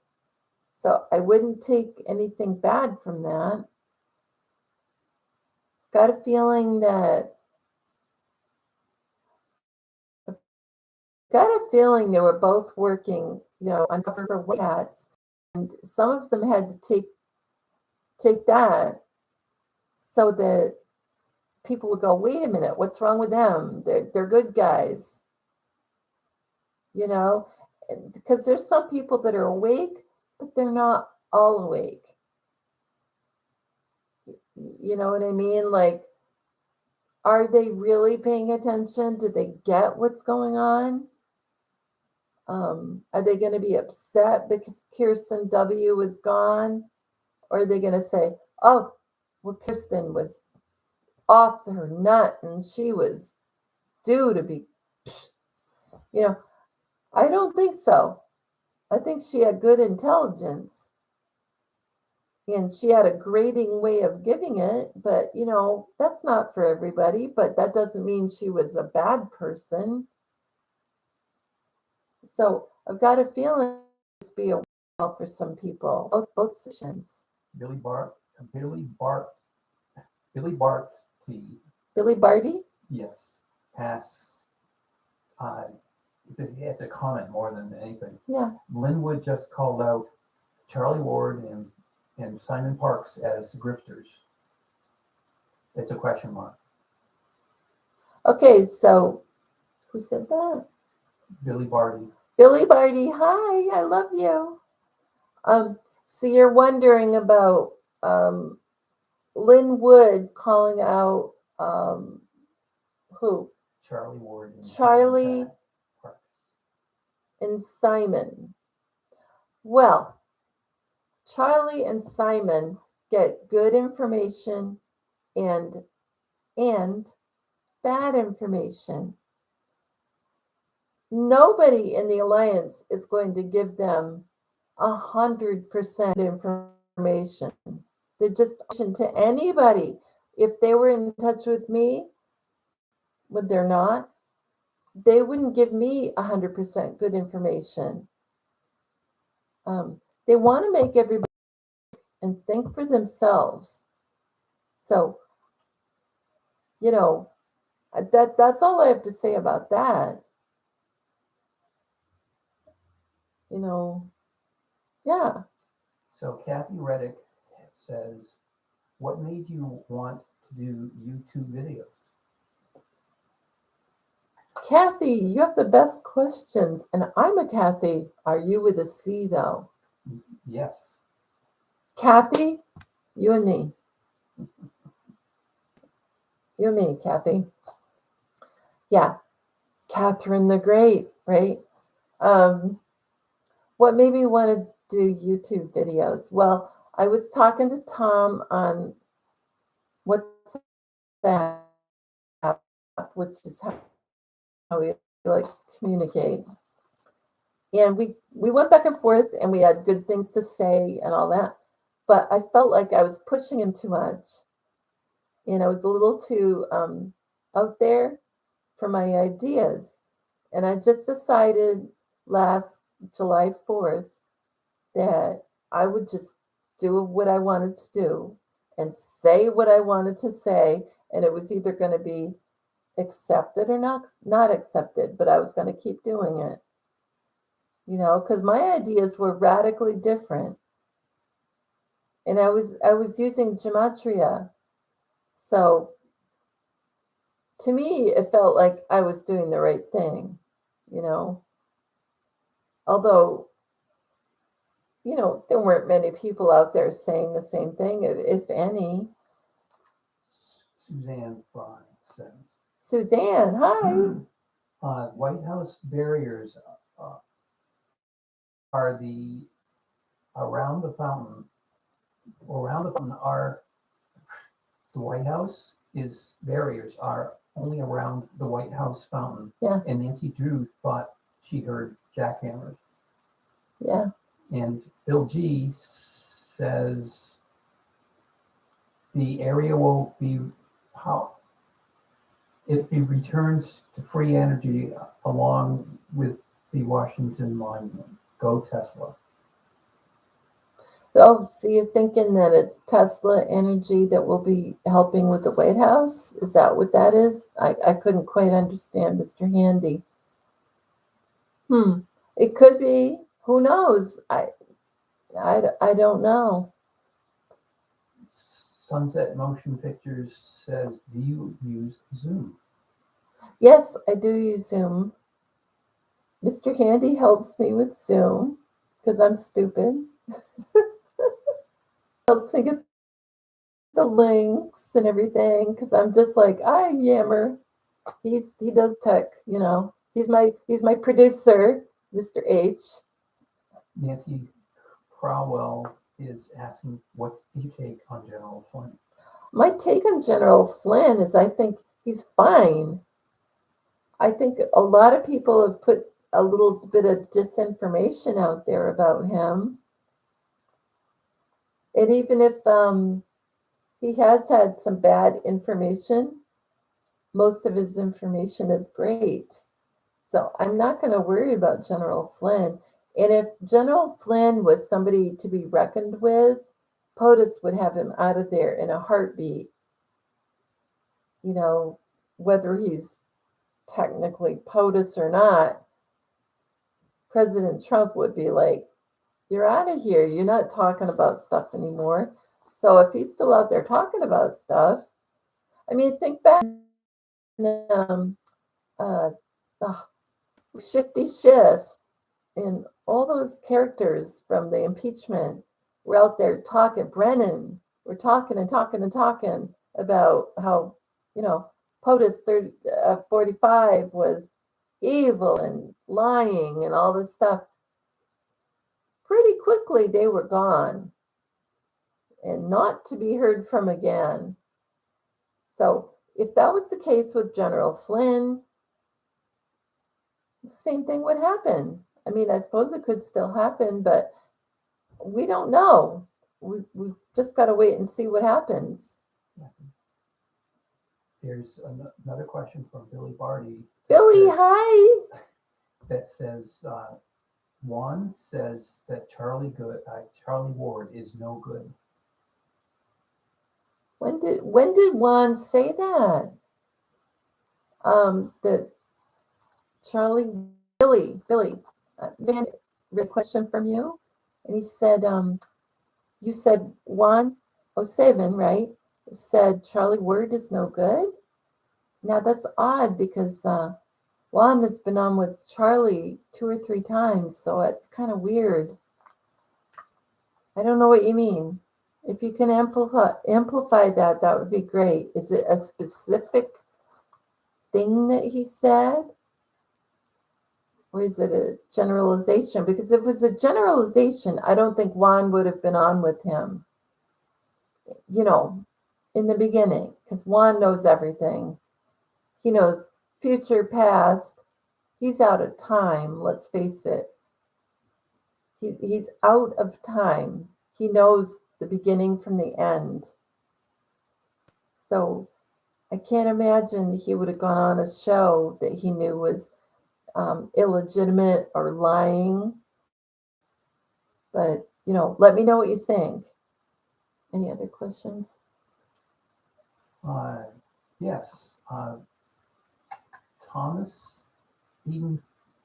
So I wouldn't take anything bad from that. Got a feeling they were both working, undercover for white hats, and some of them had to take that so that people would go, wait a minute, what's wrong with them? They're good guys, because there's some people that are awake, but they're not all awake. You know what I mean? Like, are they really paying attention? Do they get what's going on? Are they going to be upset because Kirsten W. is gone? Or are they going to say, oh, well, Kirsten was off her nut and she was due to be, I don't think so. I think she had good intelligence. And she had a grading way of giving it, but, that's not for everybody. But that doesn't mean she was a bad person. So I've got a feeling this be a while for some people, both sections. Billy Barty? Billy Barty? Yes. Asks, it's a comment more than anything. Yeah. Linwood just called out Charlie Ward and Simon Parks as grifters. It's a question mark. Okay, so who said that? Billy Barty. Billy Barty, hi, I love you. So you're wondering about Linwood calling out who? Charlie Ward. Charlie and Simon. Well, Charlie and Simon get good information and bad information. Nobody in the alliance is going to give them 100% information. They're just to anybody. If they were in touch with me, but they're not, they wouldn't give me 100% good information. They want to make everybody, and think for themselves. So, that's all I have to say about that. Yeah. So Kathy Reddick says, what made you want to do YouTube videos? Kathy, you have the best questions. And I'm a Kathy. Are you with a C, though? Yes. Kathy, you and me. You and me, Kathy. Yeah. Catherine the Great, right? What made me want to do YouTube videos? Well, I was talking to Tom on WhatsApp, which is how we like communicate. And we went back and forth, and we had good things to say and all that. But I felt like I was pushing him too much, and I was a little too out there for my ideas. And I just decided last July 4th that I would just do what I wanted to do and say what I wanted to say, and it was either going to be accepted or not accepted, but I was going to keep doing it. Because my ideas were radically different, and I was using gematria. So to me, it felt like I was doing the right thing, although there weren't many people out there saying the same thing, if any. Suzanne Fry says, Suzanne, hi. White House barriers are around the fountain. Are the White House is barriers are only around the White House fountain. Yeah. And Nancy Drew thought she heard jackhammers. Yeah. And Phil G says the area will be how it returns to free energy along with the Washington Monument. Go Tesla. Oh, so you're thinking that it's Tesla energy that will be helping with the White House? Is that what that is? I couldn't quite understand, Mr. Handy. It could be. Who knows? I don't know. Sunset Motion Pictures says, do you use Zoom? Yes, I do use Zoom. Mr. Handy helps me with Zoom because I'm stupid. Helps me get the links and everything because I'm just like I yammer. He does tech, He's my producer, Mr. H. Nancy Crowell is asking, what's your take on General Flynn? My take on General Flynn is I think he's fine. I think a lot of people have put a little bit of disinformation out there about him. And even if he has had some bad information, most of his information is great. So I'm not going to worry about General Flynn. And if General Flynn was somebody to be reckoned with, POTUS would have him out of there in a heartbeat. Whether he's technically POTUS or not, President Trump would be like, you're out of here. You're not talking about stuff anymore. So if he's still out there talking about stuff, think back uh, Shifty Schiff and all those characters from the impeachment were out there talking. Brennan, we're talking and talking and talking about how, POTUS 45 was evil and lying and all this stuff. Pretty quickly, they were gone and not to be heard from again. So if that was the case with General Flynn, the same thing would happen. I suppose it could still happen, but we don't know. We've just got to wait and see what happens. There's another question from Billy Barty. Billy, hi. That says, Juan says that Charlie Ward is no good. When did Juan say that? That Charlie, Billy, Van, read a question from you, and he said, you said Juan Savin, right? Said Charlie Word is no good. Now that's odd because Juan has been on with Charlie 2 or 3 times, so it's kind of weird. I don't know what you mean. If you can amplify that, that would be great. Is it a specific thing that he said? Or is it a generalization? Because if it was a generalization, I don't think Juan would have been on with him, in the beginning, because Juan knows everything. He knows future, past. He's out of time, let's face it. He's out of time. He knows the beginning from the end. So I can't imagine he would have gone on a show that he knew was illegitimate or lying. But, let me know what you think. Any other questions? Yes. Thomas Eden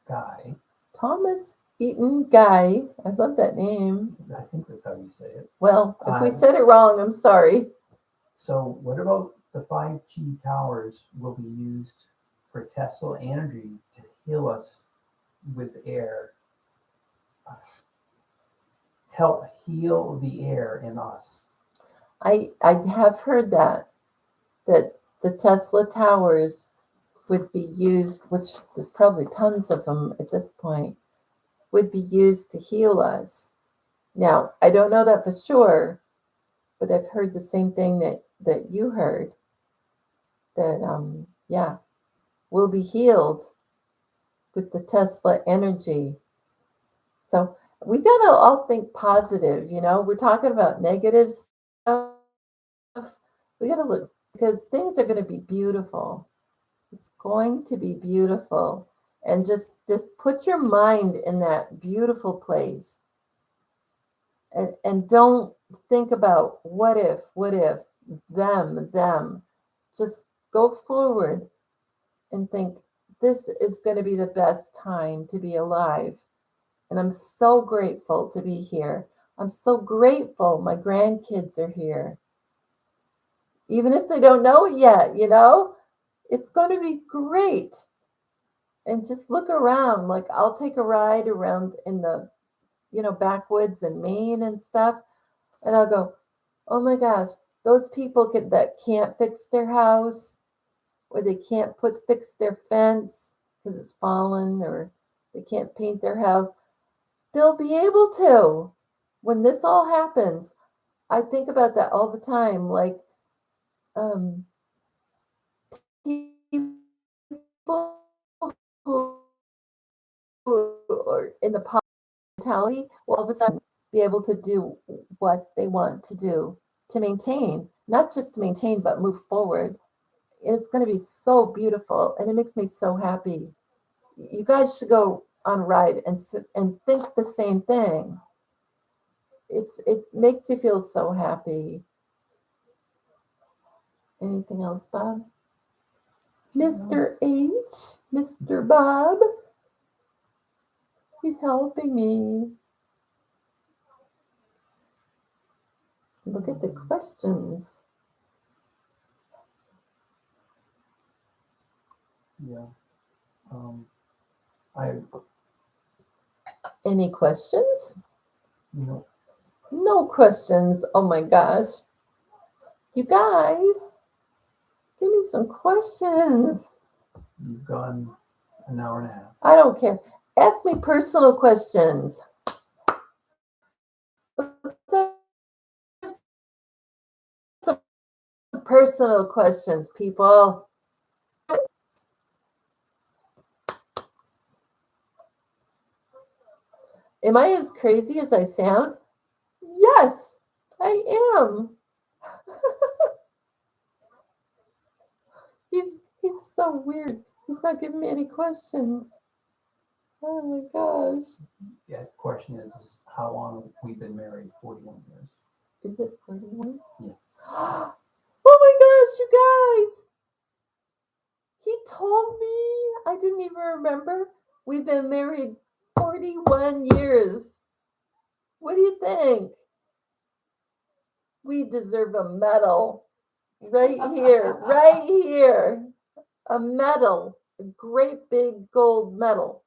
Guy. Thomas Eaton Guy. I love that name. I think that's how you say it. Well, if we said it wrong, I'm sorry. So what about the 5G towers will be used for Tesla energy to heal us with air, help heal the air in us? I have heard that the Tesla towers would be used, which there's probably tons of them at this point, would be used to heal us. Now, I don't know that for sure, but I've heard the same thing that you heard, that, we'll be healed with the Tesla energy. So we got to all think positive, we're talking about negative stuff. We got to look, because things are going to be beautiful. It's going to be beautiful. And just put your mind in that beautiful place. And don't think about what if, them. Just go forward and think, this is going to be the best time to be alive. And I'm so grateful to be here. I'm so grateful my grandkids are here. Even if they don't know it yet, it's going to be great. And just look around. Like, I'll take a ride around in the, backwoods in Maine and stuff. And I'll go, oh my gosh, those people that can't fix their house, or they can't fix their fence because it's fallen, or they can't paint their house, they'll be able to when this all happens. I think about that all the time. Like, people who are in the mentality will all of a sudden be able to do what they want to do to maintain, not just to maintain, but move forward. It's going to be so beautiful, and it makes me so happy. You guys should go on a ride and think the same thing. It makes you feel so happy. Anything else, Bob? Mr. H, Mr. Bob, he's helping me. Look at the questions. Yeah. Any questions? No. No questions. Oh my gosh. You guys, give me some questions. You've gone an hour and a half. I don't care. Ask me personal questions. Some personal questions, people. Am I as crazy as I sound? Yes, I am. He's so weird. He's not giving me any questions. Oh my gosh. Yeah, the question is how long we've been married? 41 years. Is it 41? Yes. you guys, he told me, I didn't even remember, we've been married 41 years. What do you think? We deserve a medal right here, right here. A medal, a great big gold medal,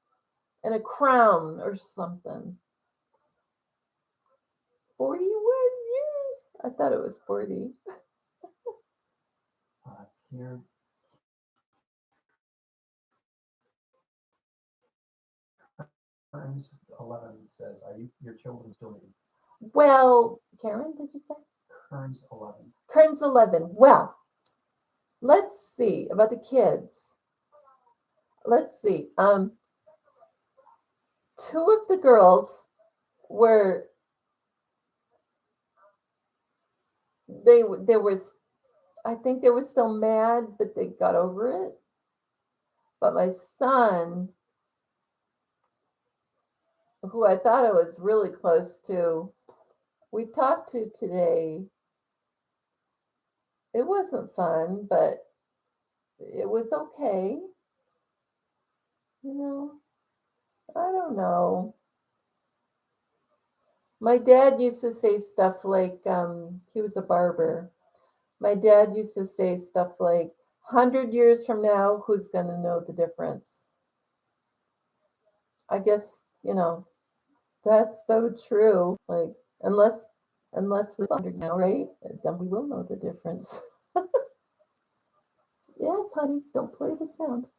and a crown or something. 41 years? I thought it was 40. Here, Kearns 11 says, "Are your children still meeting?" Well, Karen, did you say? Kearns 11. Kearns 11. Well, let's see about the kids. Let's see. Two of the girls were they were I think they were still mad, but they got over it. But my son, who I thought I was really close to, we talked to today. It wasn't fun, but it was okay. You know, I don't know. My dad used to say stuff like, he was a barber. My dad used to say stuff like, 100 years from now, who's going to know the difference? I guess, that's so true. Like, unless we're 100 now, right? Then we will know the difference. Yes, honey, don't play the sound.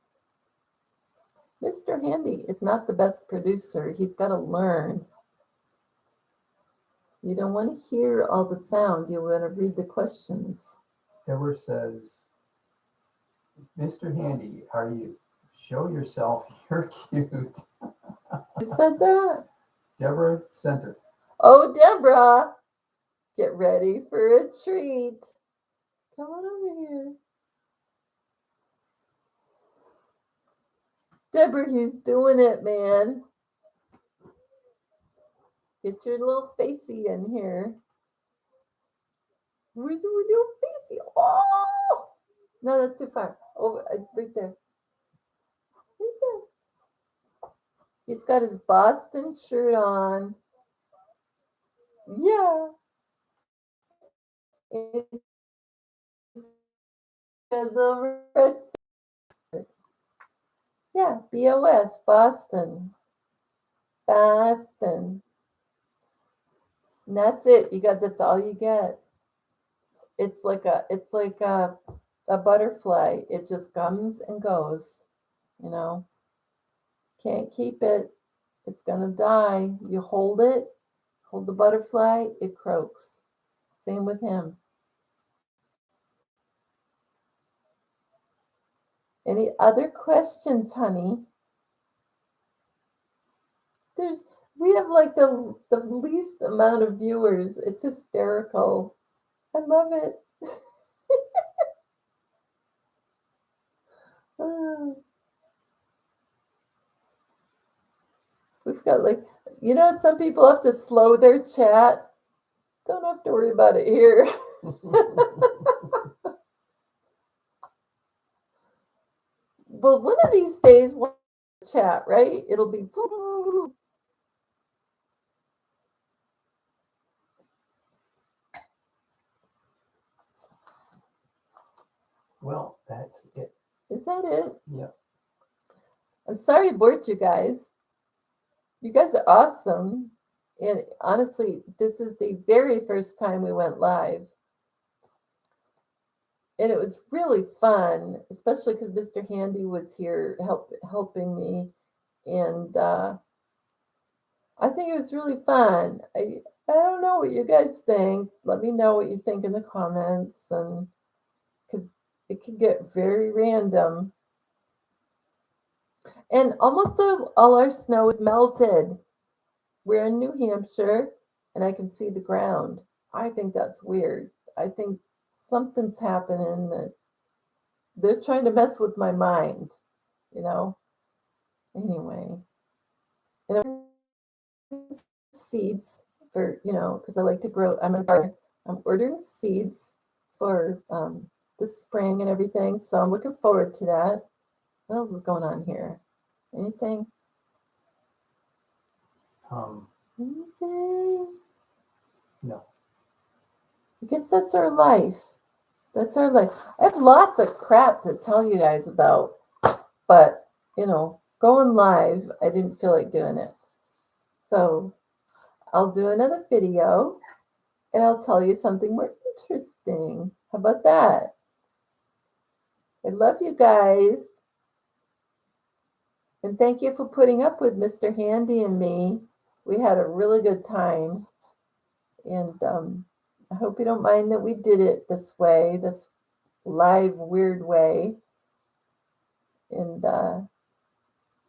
Mr. Handy is not the best producer. He's got to learn. You don't want to hear all the sound. You want to read the questions. Deborah says, "Mr. Handy, are you? Show yourself. You're cute." Who said that? Deborah Center. Oh, Deborah, get ready for a treat. Come on over here. Deborah, he's doing it, man. Get your little facey in here. Where's your little facey? Oh! No, that's too far. Over, right there. Right there. He's got his Boston shirt on. Yeah. The red. Yeah, BOS, Boston. Boston. And that's it. That's all you get. It's like a butterfly. It just comes and goes, you know. Can't keep it. It's gonna die. You hold it, hold the butterfly, it croaks. Same with him. Any other questions, honey? We have like the least amount of viewers. It's hysterical. I love it. We've got some people have to slow their chat. Don't have to worry about it here. Well, one of these days we'll chat, right? It'll be. Well, that's it. Is that it? Yeah. I'm sorry I bored you guys. You guys are awesome. And honestly, this is the very first time we went live. And it was really fun, especially because Mr. Handy was here helping me. And I think it was really fun. I don't know what you guys think. Let me know what you think in the comments, and because it can get very random. And almost all our snow is melted. We're in New Hampshire, and I can see the ground. I think that's weird. I think something's happening that they're trying to mess with my mind, you know? Anyway. And seeds for, because I like to grow. I'm a gardener. I'm ordering seeds for this spring and everything. So I'm looking forward to that. What else is going on here? Anything? Anything? No. I guess that's our life. That's our life. I have lots of crap to tell you guys about, but going live, I didn't feel like doing it. So I'll do another video and I'll tell you something more interesting. How about that? I love you guys. And thank you for putting up with Mr. Handy and me. We had a really good time. And I hope you don't mind that we did it this way, this live, weird way. And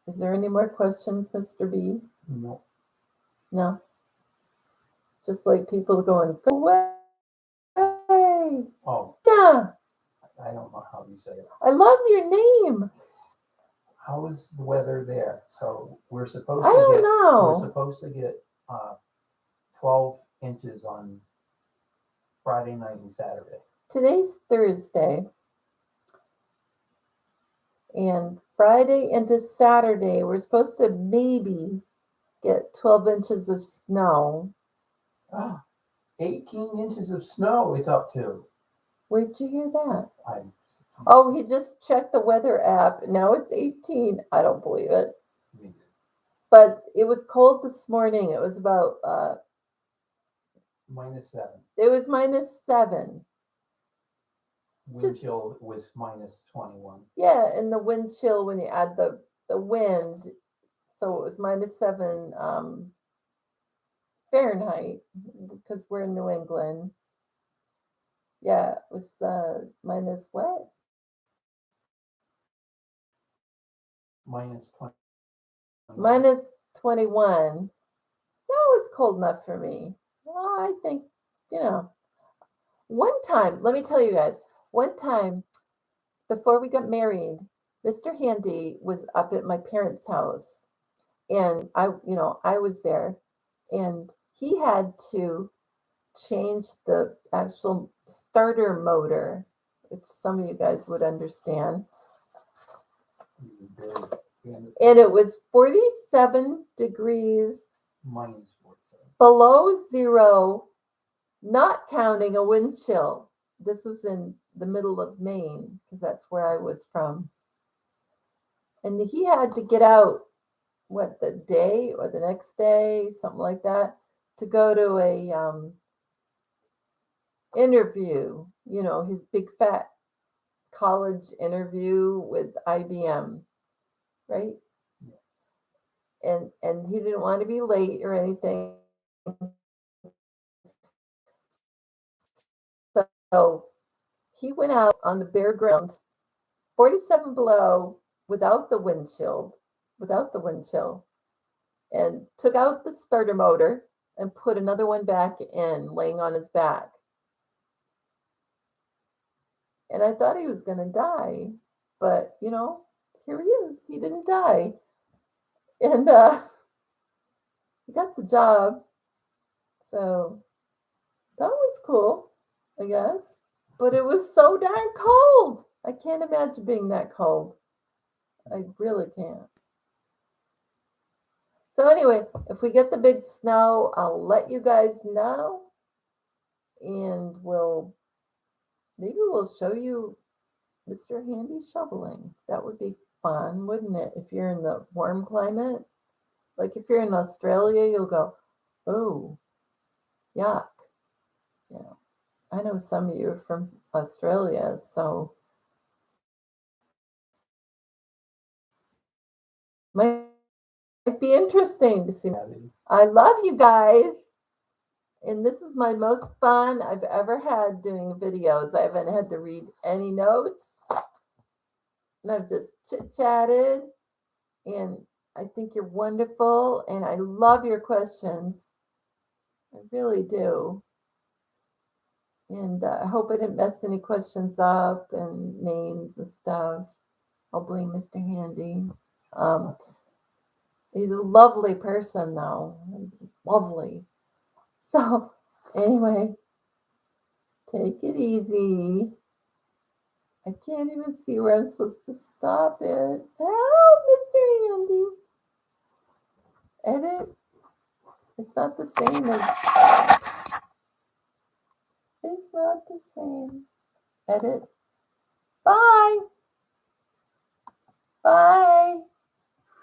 is there any more questions, Mr. B? No. No? Just like people going, go away. Oh, Yeah. I don't know how you say it. I love your name. How is the weather there? So we're supposed I to don't get know. we're supposed to get 12 inches on Friday night and Saturday. Today's Thursday. And Friday into Saturday, we're supposed to maybe get 12 inches of snow. 18 inches of snow it's up to. Where'd you hear that? I Oh, he just checked the weather app. Now it's 18. I don't believe it. But it was cold this morning. It was about -7. it was -7. Wind chill was -21. Yeah, and the wind chill when you add the wind, so it was -7 Fahrenheit because we're in New England. Yeah, it was minus what? -20. -21. That was cold enough for me. Well, I think, one time, let me tell you guys, one time before we got married, Mr. Handy was up at my parents' house and I was there and he had to change the actual starter motor, which some of you guys would understand. And it was 47 degrees -47. below zero, not counting a wind chill. This was in the middle of Maine because that's where I was from. And he had to get out, the day or the next day, something like that, to go to a interview, his big fat college interview with IBM, right? And he didn't want to be late or anything. So he went out on the bare ground, 47 below, without the wind chill, and took out the starter motor and put another one back in, laying on his back. And I thought he was going to die, but here he is. He didn't die, and he got the job. So that was cool, I guess. But it was so darn cold. I can't imagine being that cold. I really can't. So anyway, if we get the big snow, I'll let you guys know. And maybe we'll show you Mr. Handy shoveling. That would be fun, wouldn't it? If you're in the warm climate. Like if you're in Australia, you'll go, oh, yuck. I know some of you are from Australia, so might be interesting to see. I love you guys. And this is my most fun I've ever had doing videos. I haven't had to read any notes. And I've just chit-chatted. And I think you're wonderful. And I love your questions. I really do. And I hope I didn't mess any questions up and names and stuff. I'll blame Mr. Handy. He's a lovely person, though. Lovely. So, anyway, take it easy. I can't even see where I'm supposed to stop it. Help, Mr. Handy. Edit. It's not the same as... It's not the same. Edit. Bye. Bye.